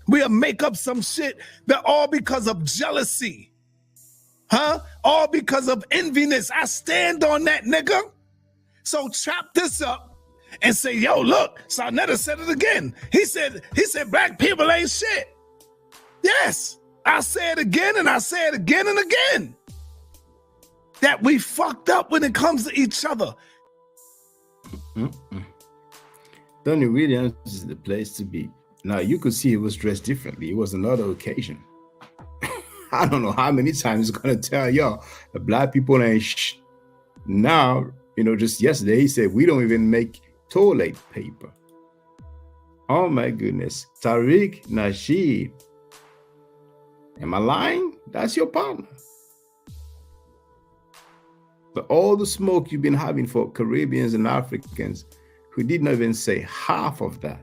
We'll make up some shit that all because of jealousy. Huh? All because of enviness. I stand on that, nigga. So chop this up and say, yo, look, Sarnetta said it again. He said black people ain't shit. Yes, I say it again and I say it again and again. That we fucked up when it comes to each other. Tony Williams is the place to be. Now, you could see he was dressed differently. It was another occasion. I don't know how many times he's going to tell y'all the black people ain't shh. Now, just yesterday, he said, we don't even make toilet paper. Oh, my goodness. Tariq Nasheed. Am I lying? That's your partner. But all the smoke you've been having for Caribbeans and Africans who did not even say half of that.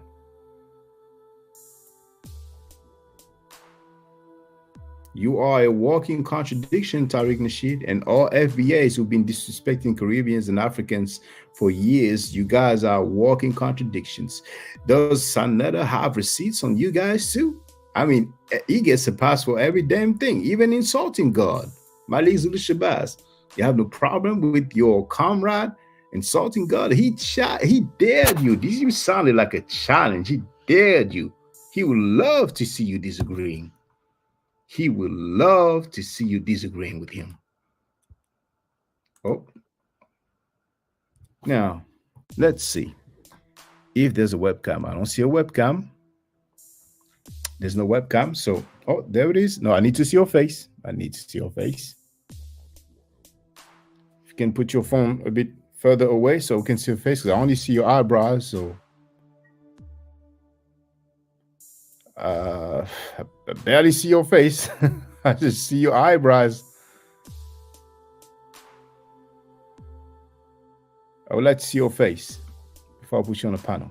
You are a walking contradiction, Tariq Nasheed, and all FBAs who've been disrespecting Caribbeans and Africans for years. You guys are walking contradictions. Does Sarnetta have receipts on you guys too? I mean, he gets a pass for every damn thing, even insulting God. Malik Zulu Shabazz, you have no problem with your comrade insulting God. He dared you. This sounded like a challenge. He dared you. He would love to see you disagreeing. He would love to see you disagreeing with him. Oh. Now, let's see if there's a webcam. I don't see a webcam. There's no webcam. So, oh, there it is. No, I need to see your face. I need to see your face. If you can put your phone a bit further away so we can see your face, because I only see your eyebrows. So, I barely see your face. I just see your eyebrows. I would like to see your face before I put you on the panel.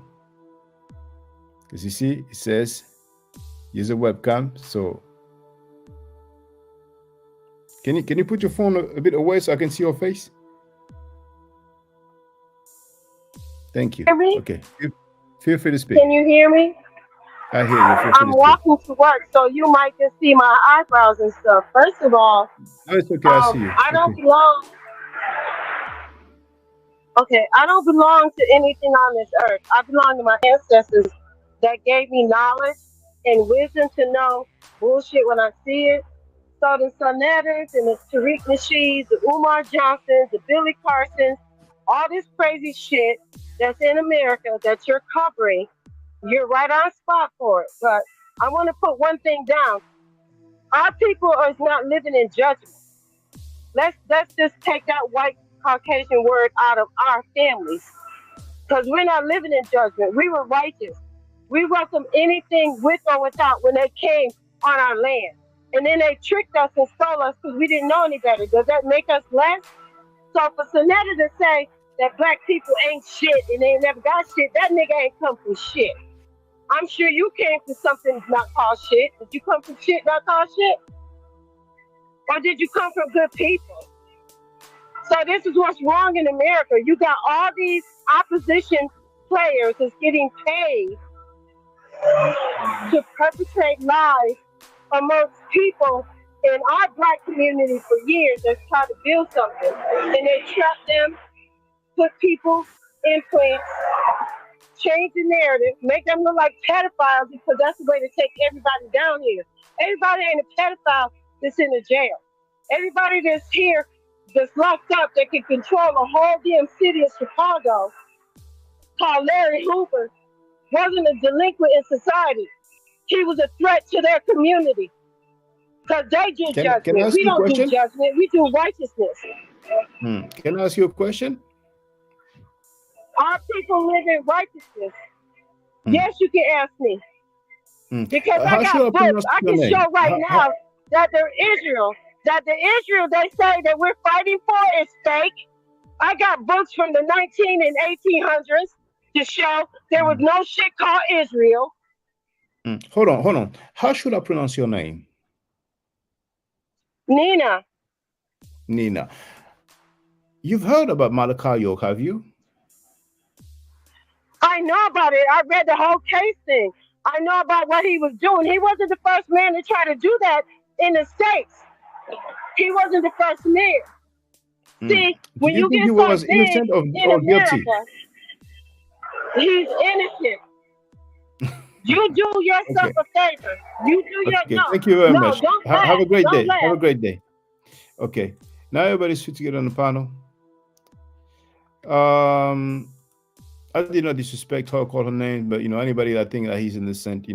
Because you see, it says use a webcam. So can you put your phone a bit away so I can see your face? Thank you. Hear me? Okay. Feel free to speak. Can you hear me? I hear you. I'm walking to work, so you might just see my eyebrows and stuff. First of all, no, it's okay. I see you. I don't belong. Okay, I don't belong to anything on this earth. I belong to my ancestors that gave me knowledge and wisdom to know bullshit when I see it. So the Sarnettas and the Tariq Nasheeds, the Umar Johnsons, the Billy Carsons, all this crazy shit that's in America that you're covering, you're right on spot for it. But I want to put one thing down. Our people is not living in judgment. Let's just take that white Caucasian word out of our families. Because we're not living in judgment. We were righteous. We welcomed anything with or without when they came on our land. And then they tricked us and stole us because we didn't know any better. Does that make us less? So for Sarnetta to say that black people ain't shit and they ain't never got shit, that nigga ain't come from shit. I'm sure you came from something not called shit. Did you come from shit not called shit? Or did you come from good people? So this is what's wrong in America. You got all these opposition players that's getting paid to perpetrate lies amongst people in our black community for years that's trying to build something. And they trap them, put people in place, change the narrative, make them look like pedophiles because that's the way to take everybody down here. Everybody ain't a pedophile that's in the jail. Everybody that's here, that's locked up, that can control the whole damn city of Chicago, called Larry Hoover, wasn't a delinquent in society. He was a threat to their community because they do Can I judgment. ask We you a don't do question? judgment. We do righteousness. Can I ask you a question? Our people live in righteousness. Yes, you can ask me. Because I How should I got books. pronounce I your can name? show right now that the Israel they say that we're fighting for is fake. I got books from the 19 and 1800s to show there was no shit called Israel. Hold on. How should I pronounce your name? Nina. Nina. You've heard about Malachi York, have you? I know about it. I read the whole case thing. I know about what he was doing. He wasn't the first man to try to do that in the States. He wasn't the first man. See, when Do you you think get he so was big innocent in or guilty? America, he's innocent. You do yourself a favor. You do your Okay, thank you very much. Don't Have laugh. a great Don't day. laugh. Have a great day. Okay. Now everybody's fit together on the panel. I did not disrespect her, call her name, but anybody that think that he's innocent,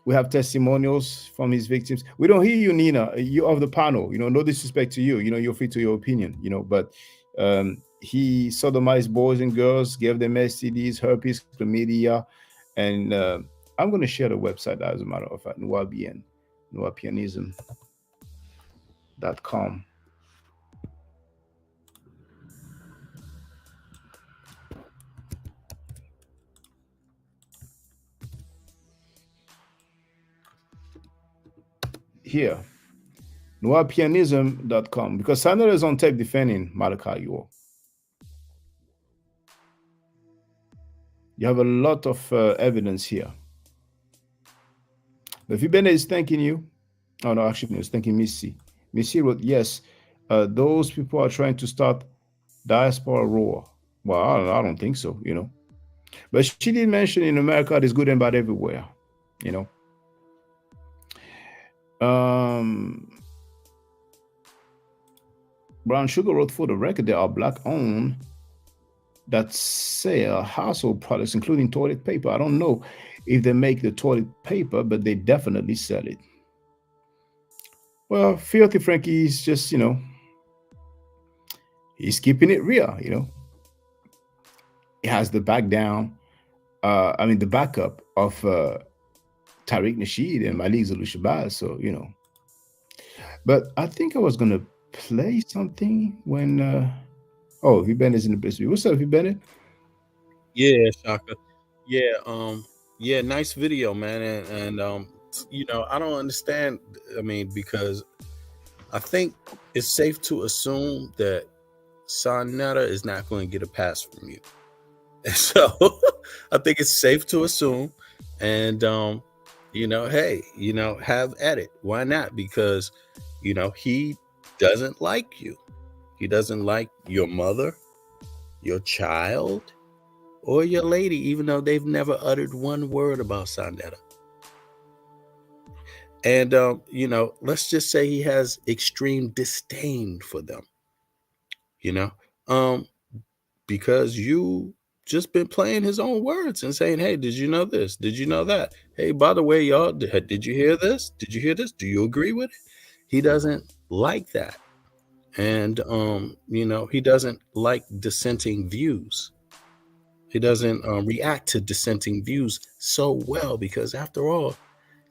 we have testimonials from his victims. We don't hear you, Nina. You're of the panel. No disrespect to you. You're free to your opinion. But he sodomized boys and girls, gave them STDs, herpes, chlamydia, and I'm going to share the website as a matter of fact, noapianism.com. Here, noapianism.com, because Sandra is on tape defending Malachi York. You have a lot of evidence here. But Bennett is thanking you. Oh, no, actually, it's thanking Missy. Missy wrote, yes, those people are trying to start diaspora war. Well, I don't think so, But she did mention in America there's good and bad everywhere, Brown Sugar wrote, for the record, there are black-owned that sell household products, including toilet paper. I don't know if they make the toilet paper, but they definitely sell it. Well, Filthy Frankie is just, he's keeping it real, He has the the backup of Tariq Nasheed and Malik Zulu-Shabazz, so, But I think I was going to play something when, V. Bennett is in the business. What's up, V. Bennett? Yeah, Shaka. Yeah, nice video, man. And I don't understand. I mean, because I think it's safe to assume that Sonetta is not going to get a pass from you. So I think it's safe to assume. And, hey, have at it. Why not? Because, he doesn't like you. He doesn't like your mother, your child, or your lady, even though they've never uttered one word about Sonetta. And, let's just say he has extreme disdain for them, because you just been playing his own words and saying, hey, did you know this? Did you know that? Hey, by the way, y'all, did you hear this? Did you hear this? Do you agree with it? He doesn't like that. And, he doesn't like dissenting views. He doesn't react to dissenting views so well because, after all,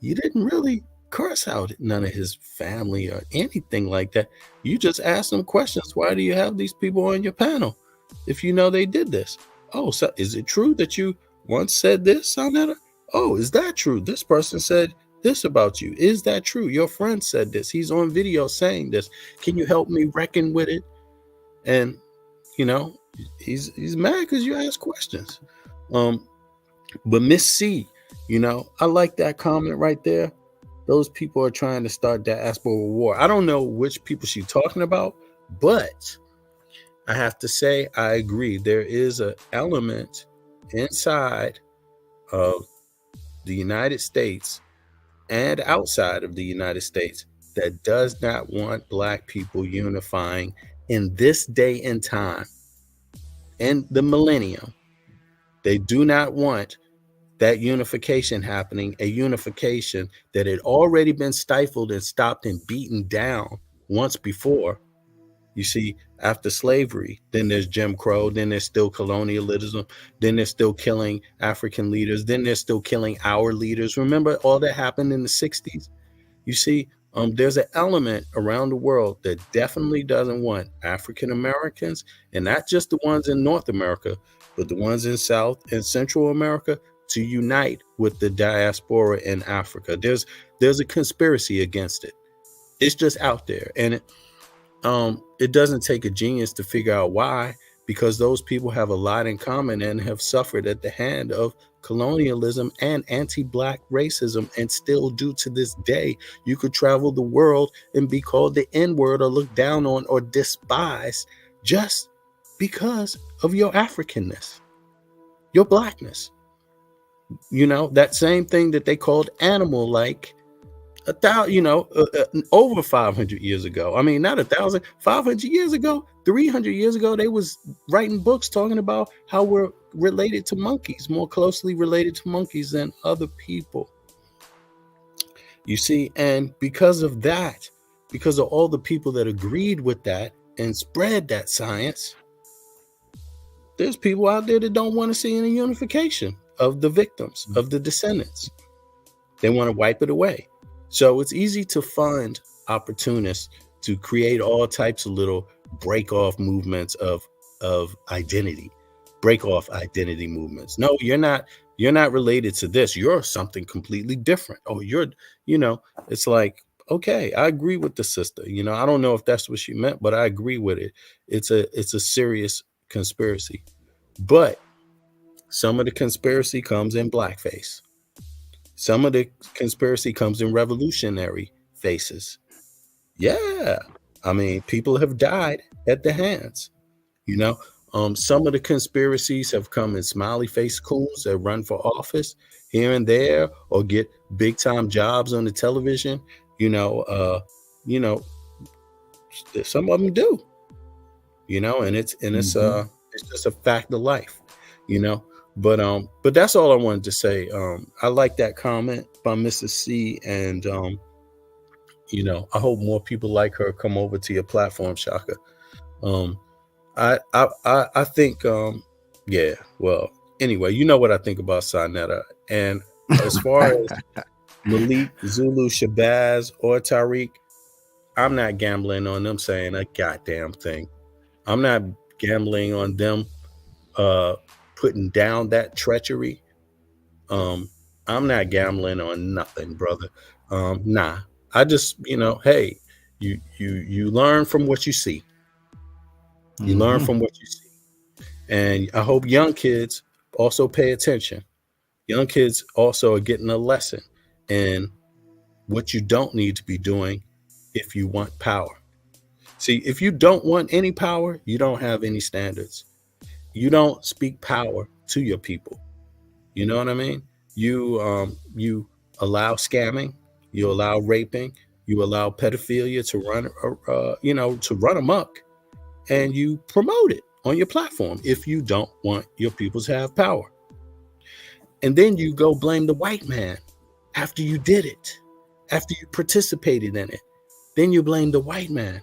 you didn't really curse out none of his family or anything like that. You just asked them questions. Why do you have these people on your panel if you know they did this? Oh, so is it true that you once said this on that. Oh, is that true? This person said this about you. Is that true? Your friend said this. He's on video saying this. Can you help me reckon with it? And you know, he's mad because you ask questions. But Miss C, you know, I like that comment right there. Those people are trying to start diaspora war. I don't know which people she's talking about, but I have to say I agree. There is an element inside of the United States and outside of the United States that does not want Black people unifying in this day and time and the millennium. They do not want that unification happening, a unification that had already been stifled and stopped and beaten down once before. You see, after slavery, then there's Jim Crow, then there's still colonialism, then they're still killing African leaders, then they're still killing our leaders. Remember all that happened in the 60s? You see, there's an element around the world that definitely doesn't want African Americans, and not just the ones in North America, but the ones in South and Central America, to unite with the diaspora in Africa. There's a conspiracy against it. It's just out there, and it doesn't take a genius to figure out why, because those people have a lot in common and have suffered at the hand of colonialism and anti-Black racism, and still do to this day. You could travel the world and be called the N-word or looked down on or despised just because of your Africanness, your Blackness. You know, that same thing that they called animal-like over 500 years ago. I mean, not 1,000, 500 years ago, 300 years ago, they was writing books talking about how we're related to monkeys, more closely related to monkeys than other people. You see, and because of that, because of all the people that agreed with that and spread that science, there's people out there that don't want to see any unification of the victims, of the descendants. They want to wipe it away. So it's easy to fund opportunists to create all types of little break-off movements of identity, break-off identity movements. No, you're not related to this. You're something completely different. Oh, it's like, okay, I agree with the sister. You know, I don't know if that's what she meant, but I agree with it. It's a serious conspiracy. But some of the conspiracy comes in blackface. Some of the conspiracy comes in revolutionary faces. Yeah. I mean, people have died at the hands, you know. Some of the conspiracies have come in smiley face coons that run for office here and there or get big time jobs on the television. Some of them do, and it's just a fact of life, But that's all I wanted to say. I like that comment by Mrs. C, and I hope more people like her come over to your platform, Shaka. I think well, anyway, you know what I think about Sarnetta. And as far as Malik, Zulu, Shabazz, or Tariq, I'm not gambling on them saying a goddamn thing. I'm not gambling on them putting down that treachery. I'm not gambling on nothing, brother. Nah. I just, hey, you learn from what you see. You learn from what you see. And I hope young kids also pay attention. Young kids also are getting a lesson in what you don't need to be doing if you want power. See, if you don't want any power, you don't have any standards. You don't speak power to your people. You know what I mean? You allow scamming, you allow raping, you allow pedophilia to run amok, and you promote it on your platform if you don't want your people to have power. And then you go blame the white man after you did it, after you participated in it. Then you blame the white man.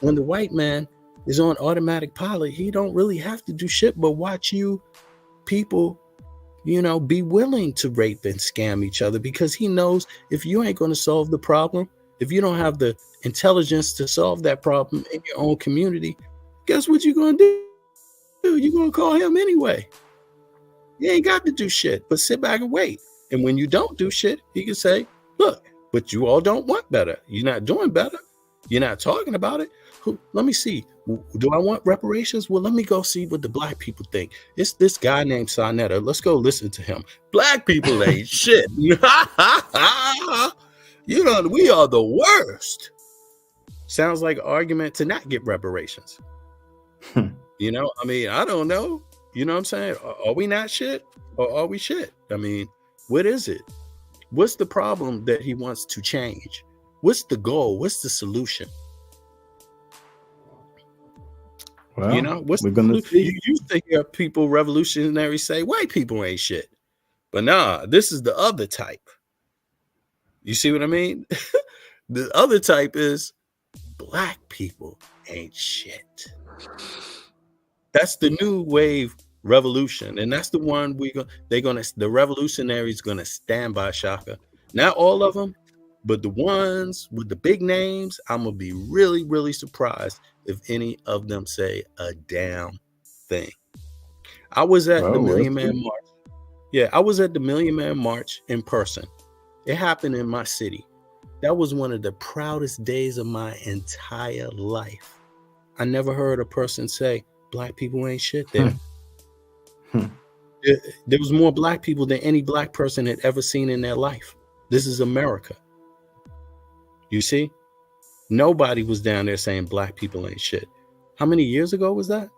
When the white man is on automatic pilot, he don't really have to do shit but watch you people, be willing to rape and scam each other, because he knows if you ain't going to solve the problem, if you don't have the intelligence to solve that problem in your own community, guess what you're going to do? You're going to call him anyway. You ain't got to do shit, but sit back and wait. And when you don't do shit, he can say, look, but you all don't want better. You're not doing better. You're not talking about it. Let me see. Do I want reparations? Well, let me go see what the black people think. It's this guy named Sonetta. Let's go listen to him. Black people ain't shit. You know, we are the worst. Sounds like an argument to not get reparations. You know, I mean, I don't know. You know what I'm saying? Are we not shit or are we shit? I mean, what is it? What's the problem that he wants to change? What's the goal? What's the solution? Well, you know, what's we're gonna see. You used to hear people revolutionaries say white people ain't shit. But nah, this is the other type. You see what I mean? The other type is black people ain't shit. That's the new wave revolution. And that's the one the revolutionaries gonna stand by, Shaka. Not all of them, but the ones with the big names, I'm gonna be really, really surprised if any of them say a damn thing. I was at the Million Man March. Yeah, I was at the Million Man March in person. It happened in my city. That was one of the proudest days of my entire life. I never heard a person say, black people ain't shit there. There was more black people than any black person had ever seen in their life. This is America. You see? Nobody was down there saying black people ain't shit. How many years ago was that?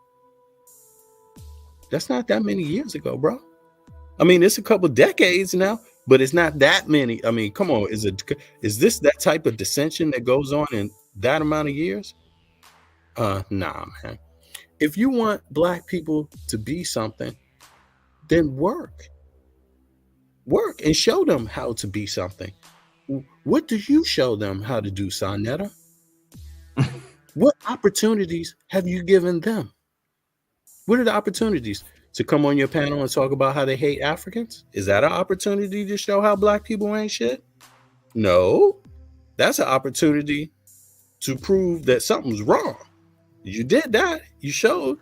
That's not that many years ago, bro. I mean, it's a couple decades now, but it's not that many. I mean, come on. Is this that type of dissension that goes on in that amount of years? Nah, man. If you want black people to be something, then work and show them how to be something. What do you show them how to do, Sonetta? What opportunities have you given them? What are the opportunities? To come on your panel and talk about how they hate Africans? Is that an opportunity to show how black people ain't shit? No, that's an opportunity to prove that something's wrong. You did that. You showed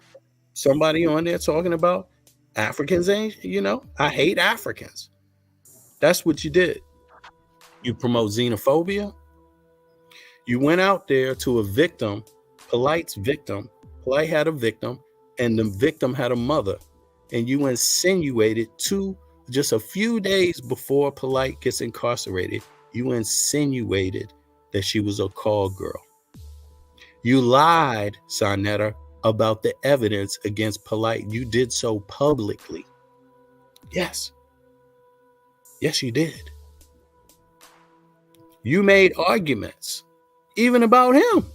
somebody on there talking about Africans ain't, you know, I hate Africans. That's what you did. You promote xenophobia. You went out there to a victim, Polite's victim. Polite had a victim, and the victim had a mother. And you insinuated just a few days before Polite gets incarcerated, you insinuated that she was a call girl. You lied, Sonetta, about the evidence against Polite. You did so publicly. Yes. Yes, you did. You made arguments, even about him.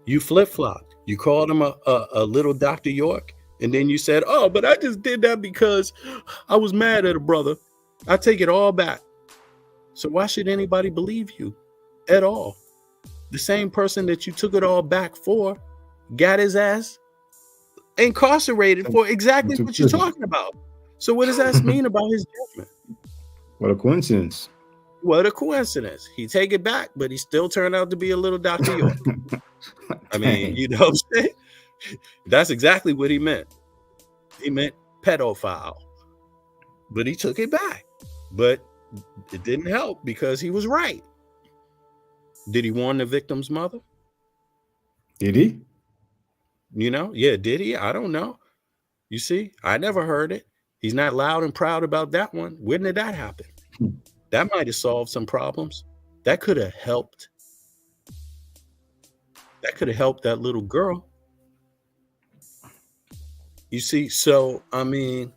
You flip-flopped. You called him a little Dr. York. And then you said, oh, but I just did that because I was mad at a brother. I take it all back. So why should anybody believe you at all? The same person that you took it all back for got his ass incarcerated for exactly what you're talking about. So what does that mean about his judgment? What a coincidence. What a coincidence. He take it back, but he still turned out to be a little Dr. York. I mean, you know what I'm saying? That's exactly what he meant. He meant pedophile. But he took it back. But it didn't help because he was right. Did he warn the victim's mother? Did he? You know, yeah, did he? I don't know. You see, I never heard it. He's not loud and proud about that one. When did that happen? That might have solved some problems. That could have helped. That could have helped that little girl. You see, so, I mean,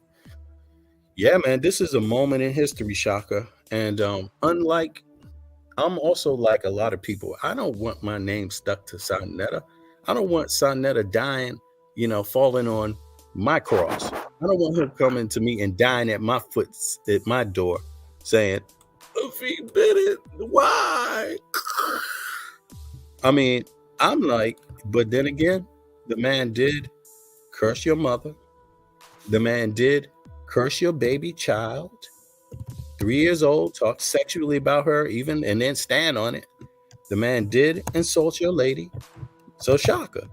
yeah, man, this is a moment in history, Shaka. And I'm also like a lot of people. I don't want my name stuck to Sonetta. I don't want Sonetta dying, you know, falling on my cross. I don't want him coming to me and dying at my foot, at my door, saying, if he did it, why? I mean, I'm like, but then again, the man did curse your mother. The man did curse your baby child. 3 years old, talk sexually about her even, and then stand on it. The man did insult your lady. So Shaka,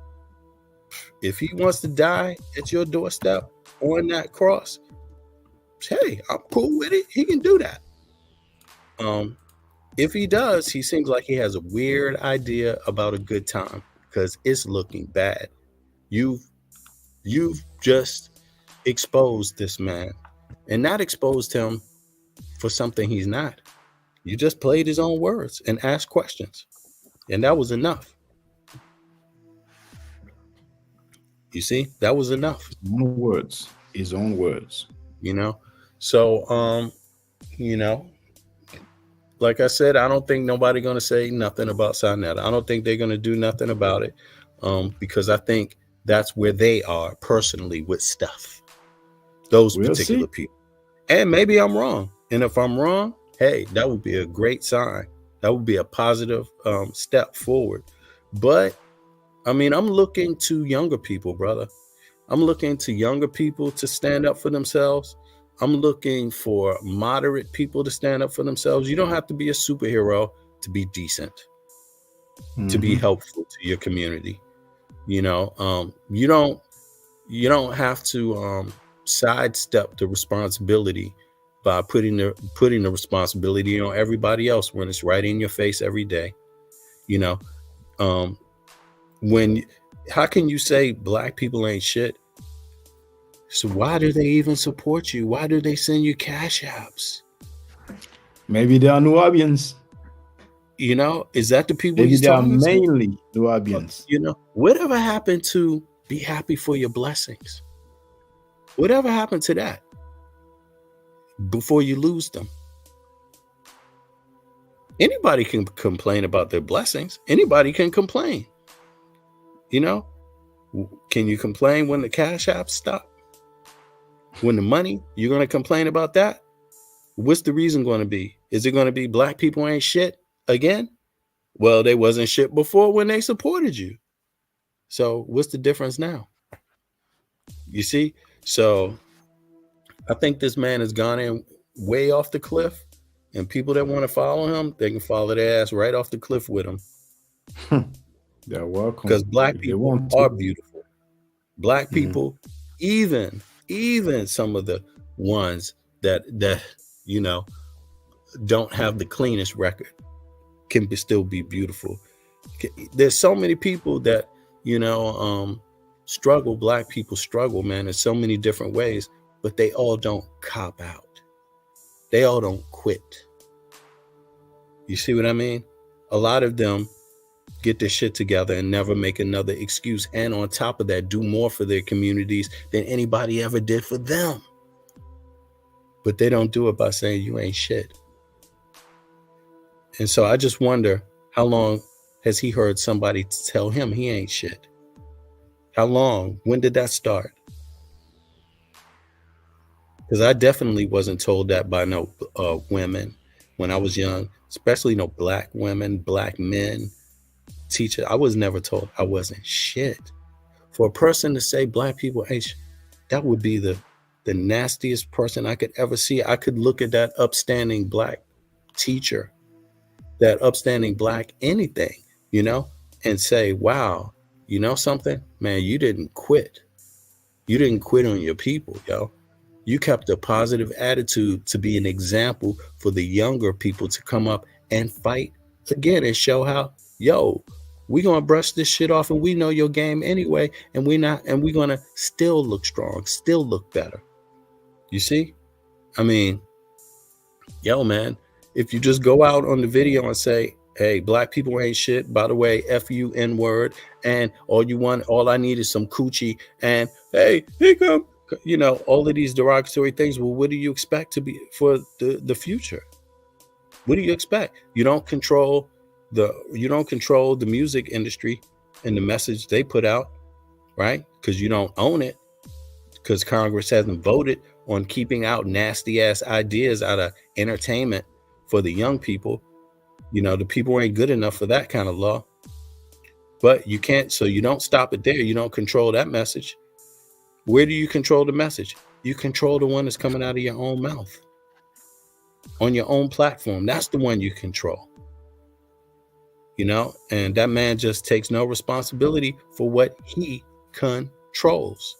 if he wants to die at your doorstep, on that cross, hey, I'm cool with it. He can do that. If he does, he seems like he has a weird idea about a good time because it's looking bad. You've just exposed this man and not exposed him for something he's not. You just played his own words and asked questions, and that was enough. You see, that was enough. His own words. His own words. You know, so you know, like I said, I don't think nobody gonna say nothing about Sonetta. I don't think they're gonna do nothing about it, because I think that's where they are personally with stuff. Those particular people. And maybe I'm wrong. And if I'm wrong, hey, that would be a great sign. That would be a positive step forward. But I mean, I'm looking to younger people, brother. I'm looking to younger people to stand up for themselves. I'm looking for moderate people to stand up for themselves. You don't have to be a superhero to be decent, to be helpful to your community. You know, you don't have to sidestep the responsibility by putting the responsibility on everybody else when it's right in your face every day. You know, how can you say black people ain't shit? So why do they even support you? Why do they send you cash apps? Maybe they are Nubians. You know, is that the people Maybe he's they are talking to? mainly Nubians. You know, whatever happened to be happy for your blessings? Whatever happened to that before you lose them? Anybody can complain about their blessings. Anybody can complain. You know, can you complain when the cash apps stop? When the money, you're going to complain about that? What's the reason going to be? Is it going to be black people ain't shit again? Well, they wasn't shit before when they supported you. So what's the difference now? You see? So I think this man has gone in way off the cliff, and people that want to follow him, they can follow their ass right off the cliff with him. They're welcome. Because black people are beautiful. Black people, even some of the ones that you know don't have the cleanest record, can still be beautiful. There's so many people that, you know, struggle. Black people struggle, man, in so many different ways, but they all don't cop out. They all don't quit. You see what I mean? A lot of them get their shit together and never make another excuse. And on top of that, do more for their communities than anybody ever did for them. But they don't do it by saying you ain't shit. And so I just wonder, how long has he heard somebody tell him he ain't shit? How long? When did that start? Because I definitely wasn't told that by no women when I was young, especially no black women, black men, teacher. I was never told I wasn't shit. For a person to say black people ain't shit, that would be the nastiest person I could ever see. I could look at that upstanding black teacher, that upstanding black anything, you know, and say, wow, you know something, man, you didn't quit. You didn't quit on your people, yo. You kept a positive attitude to be an example for the younger people to come up and fight again and show how, yo, we're going to brush this shit off, and we know your game anyway, and we're going to still look strong, still look better. You see? I mean, yo, man, if you just go out on the video and say, hey, black people ain't shit, by the way, F you, N-word, and all I need is some coochie, and hey, here come, you know, all of these derogatory things. Well, what do you expect to be for the future? What do you expect? You don't control the music industry and the message they put out, right? Because you don't own it, because Congress hasn't voted on keeping out nasty ass ideas out of entertainment for the young people. You know, the people ain't good enough for that kind of law. But you can't, so you don't stop it there. You don't control that message. Where do you control the message? You control the one that's coming out of your own mouth on your own platform. That's the one you control. You know, and that man just takes no responsibility for what he controls.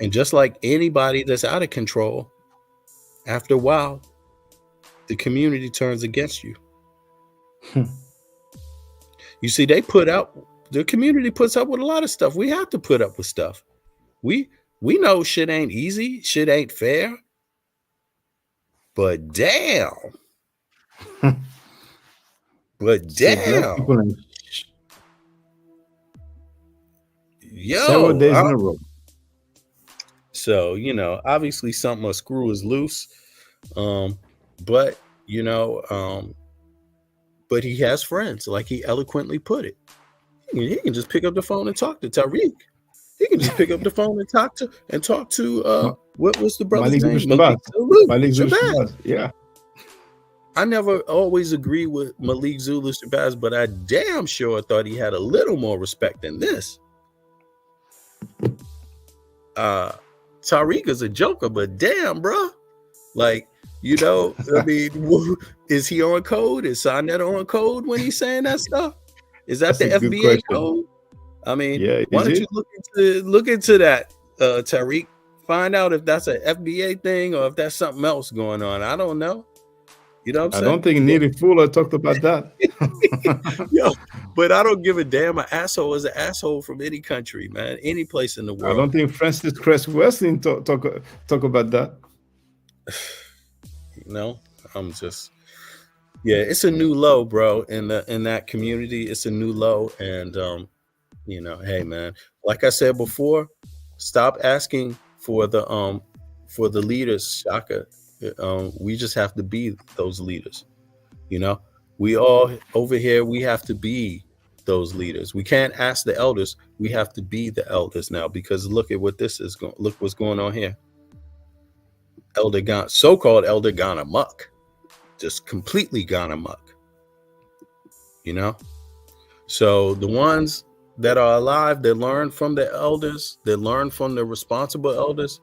And just like anybody that's out of control, after a while, the community turns against you. You see, the community puts up with a lot of stuff. We have to put up with stuff. We know shit ain't easy, shit ain't fair. But damn. Several days in a row. So, obviously something a screw is loose. But but he has friends, like he eloquently put it. He can just pick up the phone and talk to Tariq. He can just pick up the phone and talk to what was the brother's name? Malik Shabazz. Yeah. I never always agree with Malik Zulu Shabazz, but I damn sure thought he had a little more respect than this. Tariq is a joker, but damn, bro. Like, I mean, is he on code? Is Sonnet on code when he's saying that stuff? Is that the FBA code? I mean, why don't you look into that, Tariq? Find out if that's an FBA thing or if that's something else going on. I don't know. You know what I'm saying? I don't think Neely Fuller talked about that. Yo, but I don't give a damn. An asshole is an asshole from any country, man. Any place in the world. I don't think Francis Cress Weston talk about that. I'm just, it's a new low, bro. In that community, it's a new low, and hey, man, like I said before, stop asking for the leaders, Shaka. We just have to be those leaders. We all over here, we have to be those leaders. We can't ask the elders. We have to be the elders now, because look at what this is going. Look what's going on here. So-called elder gone amok, just completely gone amok. So the ones that are alive, that learn from the elders, that learn from the responsible elders,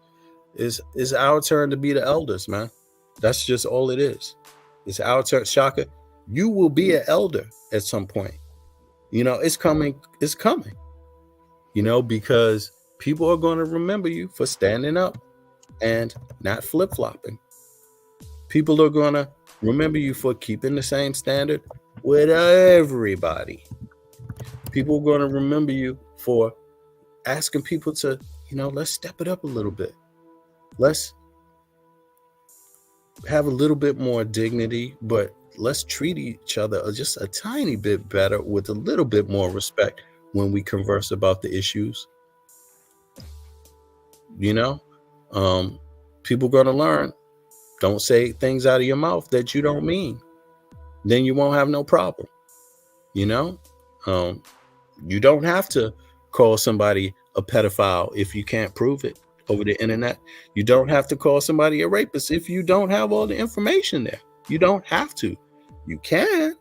is our turn to be the elders, man. That's just all it is. It's our turn. Shaka, you will be an elder at some point. It's coming. It's coming. Because people are going to remember you for standing up and not flip-flopping. People are going to remember you for keeping the same standard with everybody. People are going to remember you for asking people to, let's step it up a little bit. Let's have a little bit more dignity, but let's treat each other just a tiny bit better with a little bit more respect when we converse about the issues. People going to learn. Don't say things out of your mouth that you don't mean. Then you won't have no problem. You don't have to call somebody a pedophile if you can't prove it over the internet. You don't have to call somebody a rapist if you don't have all the information there. You don't have to. You can,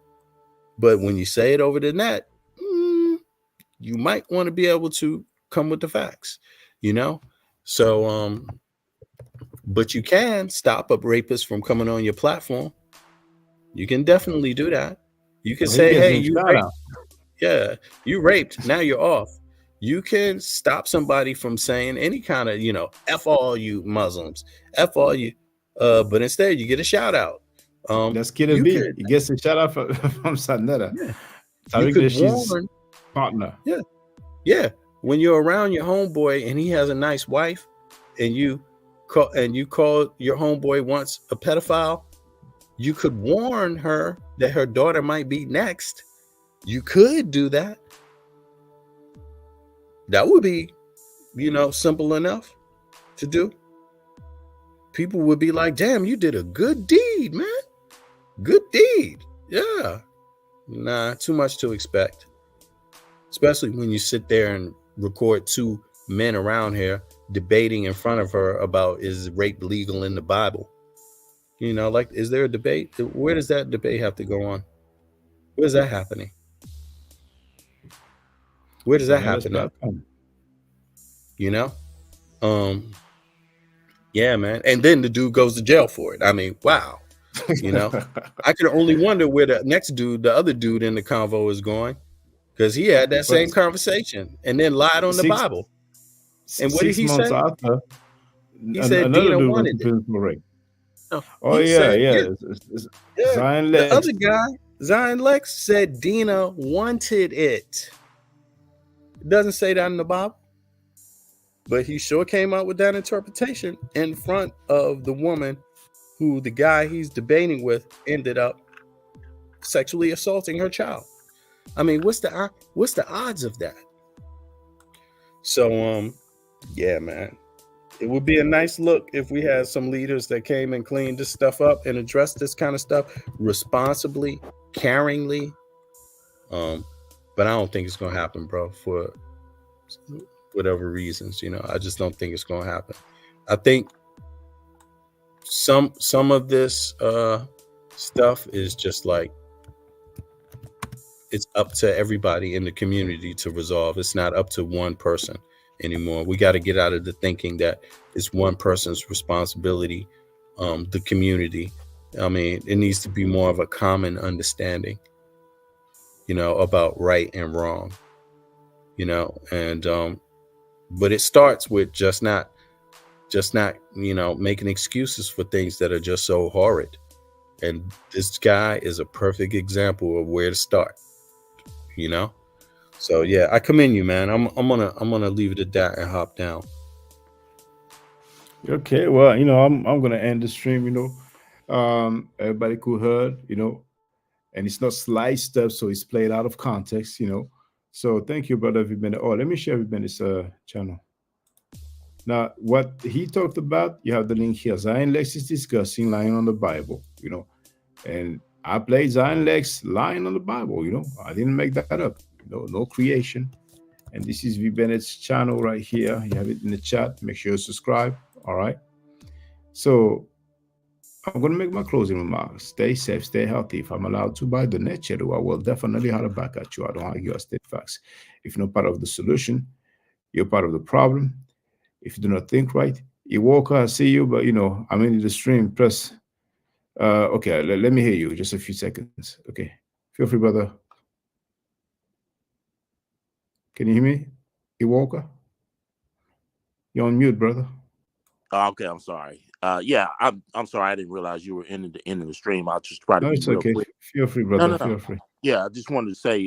but when you say it over the net, you might want to be able to come with the facts, So, but you can stop a rapist from coming on your platform. You can definitely do that. You can say, hey, you raped. Yeah, you raped. Now you're off. You can stop somebody from saying any kind of, F all you Muslims, F all you. But instead you get a shout out. That's Kid B. He gets a shout out from Sanetta. Yeah. Tariq Nasheed's partner. Yeah. Yeah. When you're around your homeboy and he has a nice wife, and you call your homeboy once a pedophile, you could warn her that her daughter might be next. You could do that. That would be, simple enough to do. People would be like, damn, you did a good deed, man. Good deed. Yeah. Nah, too much to expect. Especially when you sit there and record two men around here debating in front of her about, is rape legal in the Bible? Is there a debate? Where does that debate have to go on? Where's that happening? Where does that happen? Yeah, man. And then the dude goes to jail for it. I mean, wow. I can only wonder where the next dude, the other dude in the convo is going, because he had that same conversation and then lied on the Bible. And what did 6 he months say? after, He said another Dina dude went to wanted it. prison for rape. No, Oh he yeah, said, yeah. yeah. Zion The Lex. other guy, Zion Lex, said Dina wanted it. It doesn't say that in the Bible, but he sure came out with that interpretation in front of the woman who the guy he's debating with ended up sexually assaulting her child. I mean, what's the odds of that? So yeah, man. It would be a nice look if we had some leaders that came and cleaned this stuff up and addressed this kind of stuff responsibly, caringly. But I don't think it's gonna happen, bro, for whatever reasons. I just don't think it's gonna happen. I think some of this stuff is just like it's up to everybody in the community to resolve. It's not up to one person anymore. We got to get out of the thinking that it's one person's responsibility, the community. I mean, it needs to be more of a common understanding, about right and wrong, and but it starts with just not making excuses for things that are just so horrid. And this guy is a perfect example of where to start. So yeah, I commend you, man. I'm gonna leave it at that and hop down. Okay, well, I'm gonna end the stream. Everybody could heard, and it's not sliced up, so it's played out of context. So thank you, brother. Oh, let me share everybody's channel. Now, what he talked about, you have the link here. Zion Lex is discussing lying on the Bible. And I played Zion Lex lying on the Bible. I didn't make that up. No creation. And this is V Bennett's channel right here. You have it in the chat. Make sure you subscribe. All right. So I'm going to make my closing remarks. Stay safe, stay healthy. If I'm allowed to buy the net schedule, I will definitely holler back at you. I don't argue, I state facts. If you're not part of the solution, you're part of the problem. If you do not think right, you walk, I see you, but I'm in the stream. Press. Okay, let me hear you. Just a few seconds. Okay. Feel free, brother. Can you hear me? Walker? You're on mute, brother. Okay, I'm sorry. Yeah, I'm sorry. I didn't realize you were in the end of the stream. I'll just try to be real quick. Feel free, brother. No. Feel free. Yeah, I just wanted to say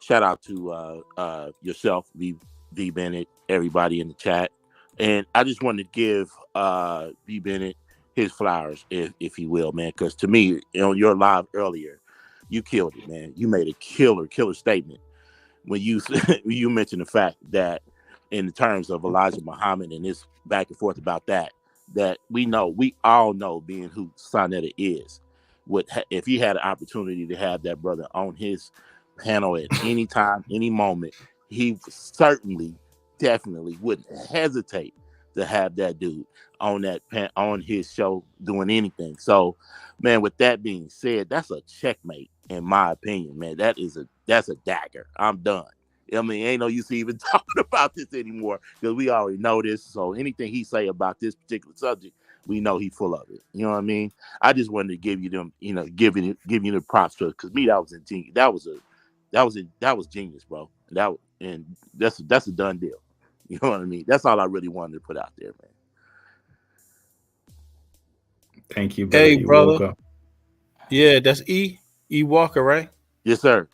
shout out to yourself, V Bennett, everybody in the chat, and I just wanted to give V Bennett his flowers, if he will, man. Because to me, on your live earlier, you killed it, man. You made a killer statement when you mentioned the fact that in the terms of Elijah Muhammad and this back and forth about that we all know, being who Sonetta is, if he had an opportunity to have that brother on his panel at any time, any moment, he definitely wouldn't hesitate to have that dude on his show doing anything. So, man, with that being said, that's a checkmate in my opinion, man. That's a dagger. I'm done. I mean, ain't no use even talking about this anymore because we already know this. So anything he say about this particular subject, we know he's full of it. You know what I mean? I just wanted to give you them, giving you the props for, because me, that was ingenious. That was genius, bro. And that's a done deal. You know what I mean? That's all I really wanted to put out there, man. Thank you, brother. Hey, brother. Yeah, that's E Walker, right? Yes, sir.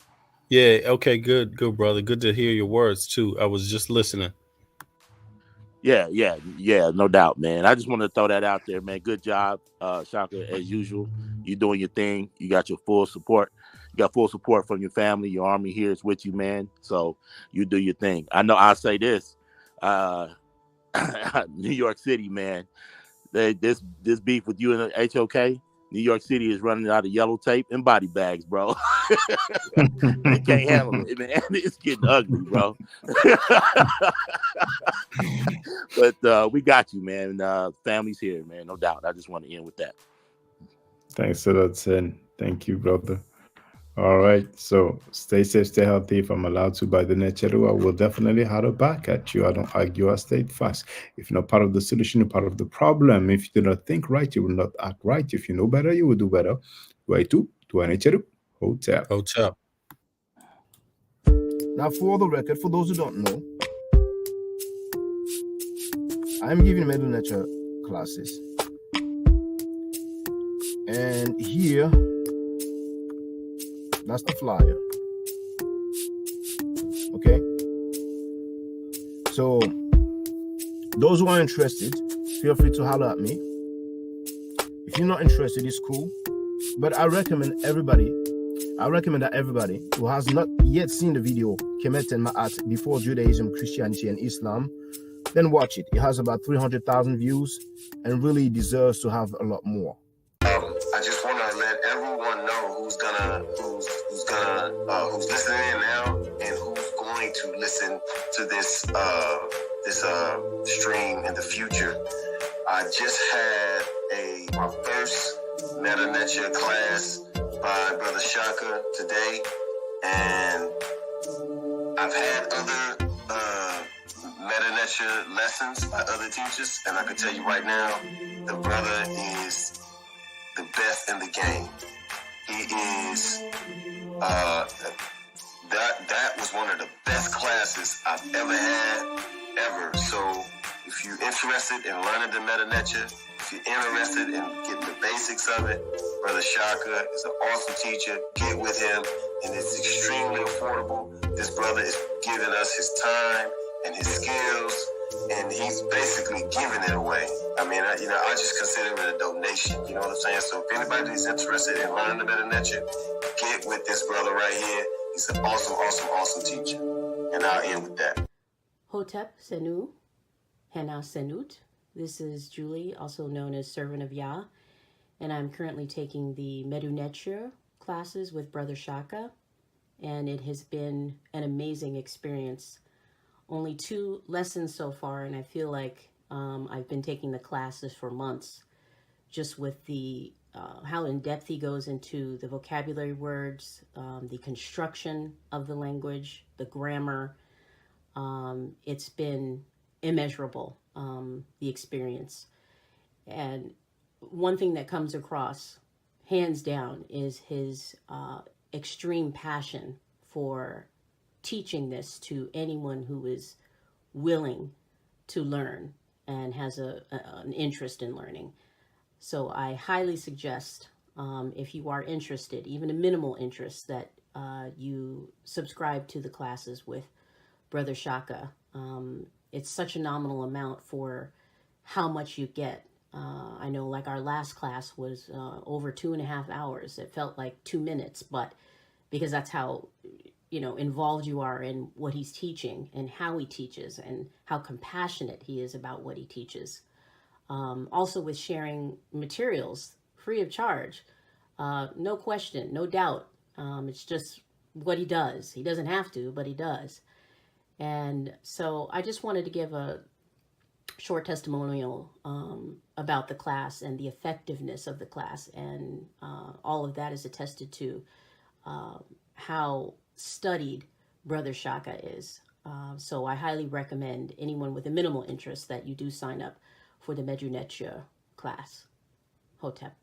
Yeah, okay, good, brother. Good to hear your words too. I was just listening. Yeah, no doubt, man. I just want to throw that out there, man. Good job, Shaka, as usual. You doing your thing. You got your full support. You got full support from your family. Your army here is with you, man. So you do your thing. I know I'll say this. New York City, man. This beef with you and the HOK, New York City is running out of yellow tape and body bags, bro. They can't handle it, man. It's getting ugly, bro. But we got you, man. Family's here, man. No doubt. I just want to end with that. Thanks a lot, Sen. Thank you, brother. All right. So stay safe, stay healthy. If I'm allowed to by the net, I will definitely holler back at you. I don't argue, I state facts. If you're not part of the solution, you're part of the problem. If you do not think right, you will not act right. If you know better, you will do better. Hotel. Now, for the record, for those who don't know, I'm giving Medu Nature classes. And here, that's the flyer. Okay? So, those who are interested, feel free to holler at me. If you're not interested, it's cool. But I recommend that everybody who has not yet seen the video, Kemet and Ma'at, Before Judaism, Christianity, and Islam, then watch it. It has about 300,000 views and really deserves to have a lot more. I just want to let everyone know who's listening in now and who's going to listen to this stream in the future. I just had my first Meta Nature class by Brother Shaka today, and I've had other Meta Nature lessons by other teachers, and I can tell you right now, the brother is the best in the game. He is that was one of the best classes I've ever had, ever. So if you're interested in learning the Meta Nature, if you're interested in getting the basics of it, Brother Shaka is an awesome teacher. Get with him, and it's extremely affordable. This brother is giving us his time and his skills, and he's basically giving it away. I mean, I just consider it a donation. You know what I'm saying? So if anybody's interested in learning the Meta Nature, get with this brother right here. He's an awesome, awesome, awesome teacher. And I'll end with that. Hotep Senu, Hena Senut. This is Julie, also known as Servant of Yah, and I'm currently taking the Medu Nature classes with Brother Shaka, and it has been an amazing experience. Only 2 lessons so far, and I feel like I've been taking the classes for months, just with the how in depth he goes into the vocabulary words, the construction of the language, the grammar. It's been immeasurable, the experience. And one thing that comes across, hands down, is his extreme passion for teaching this to anyone who is willing to learn and has an interest in learning. So I highly suggest, if you are interested, even a minimal interest, that you subscribe to the classes with Brother Shaka. It's such a nominal amount for how much you get. I know, like, our last class was over 2.5 hours. It felt like 2 minutes, but because that's how, involved you are in what he's teaching and how he teaches and how compassionate he is about what he teaches. Also with sharing materials free of charge, no question, no doubt. It's just what he does. He doesn't have to, but he does. And so I just wanted to give a short testimonial about the class and the effectiveness of the class. And all of that is attested to how studied Brother Shaka is. So I highly recommend anyone with a minimal interest that you do sign up for the Medu Nature class. Hotep.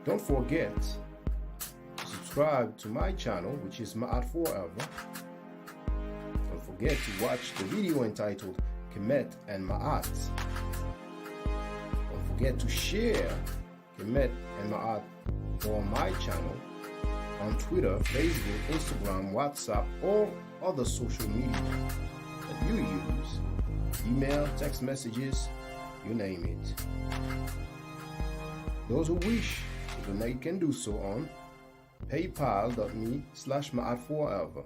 Don't forget to subscribe to my channel, which is Ma'at Forever. Don't forget to watch the video entitled Kemet and Ma'at. Don't forget to share Kemet and Ma'at on my channel on Twitter, Facebook, Instagram, WhatsApp, or other social media that you use. Email, text messages, you name it. Those who wish to donate can do so on paypal.me/Ma'at Forever.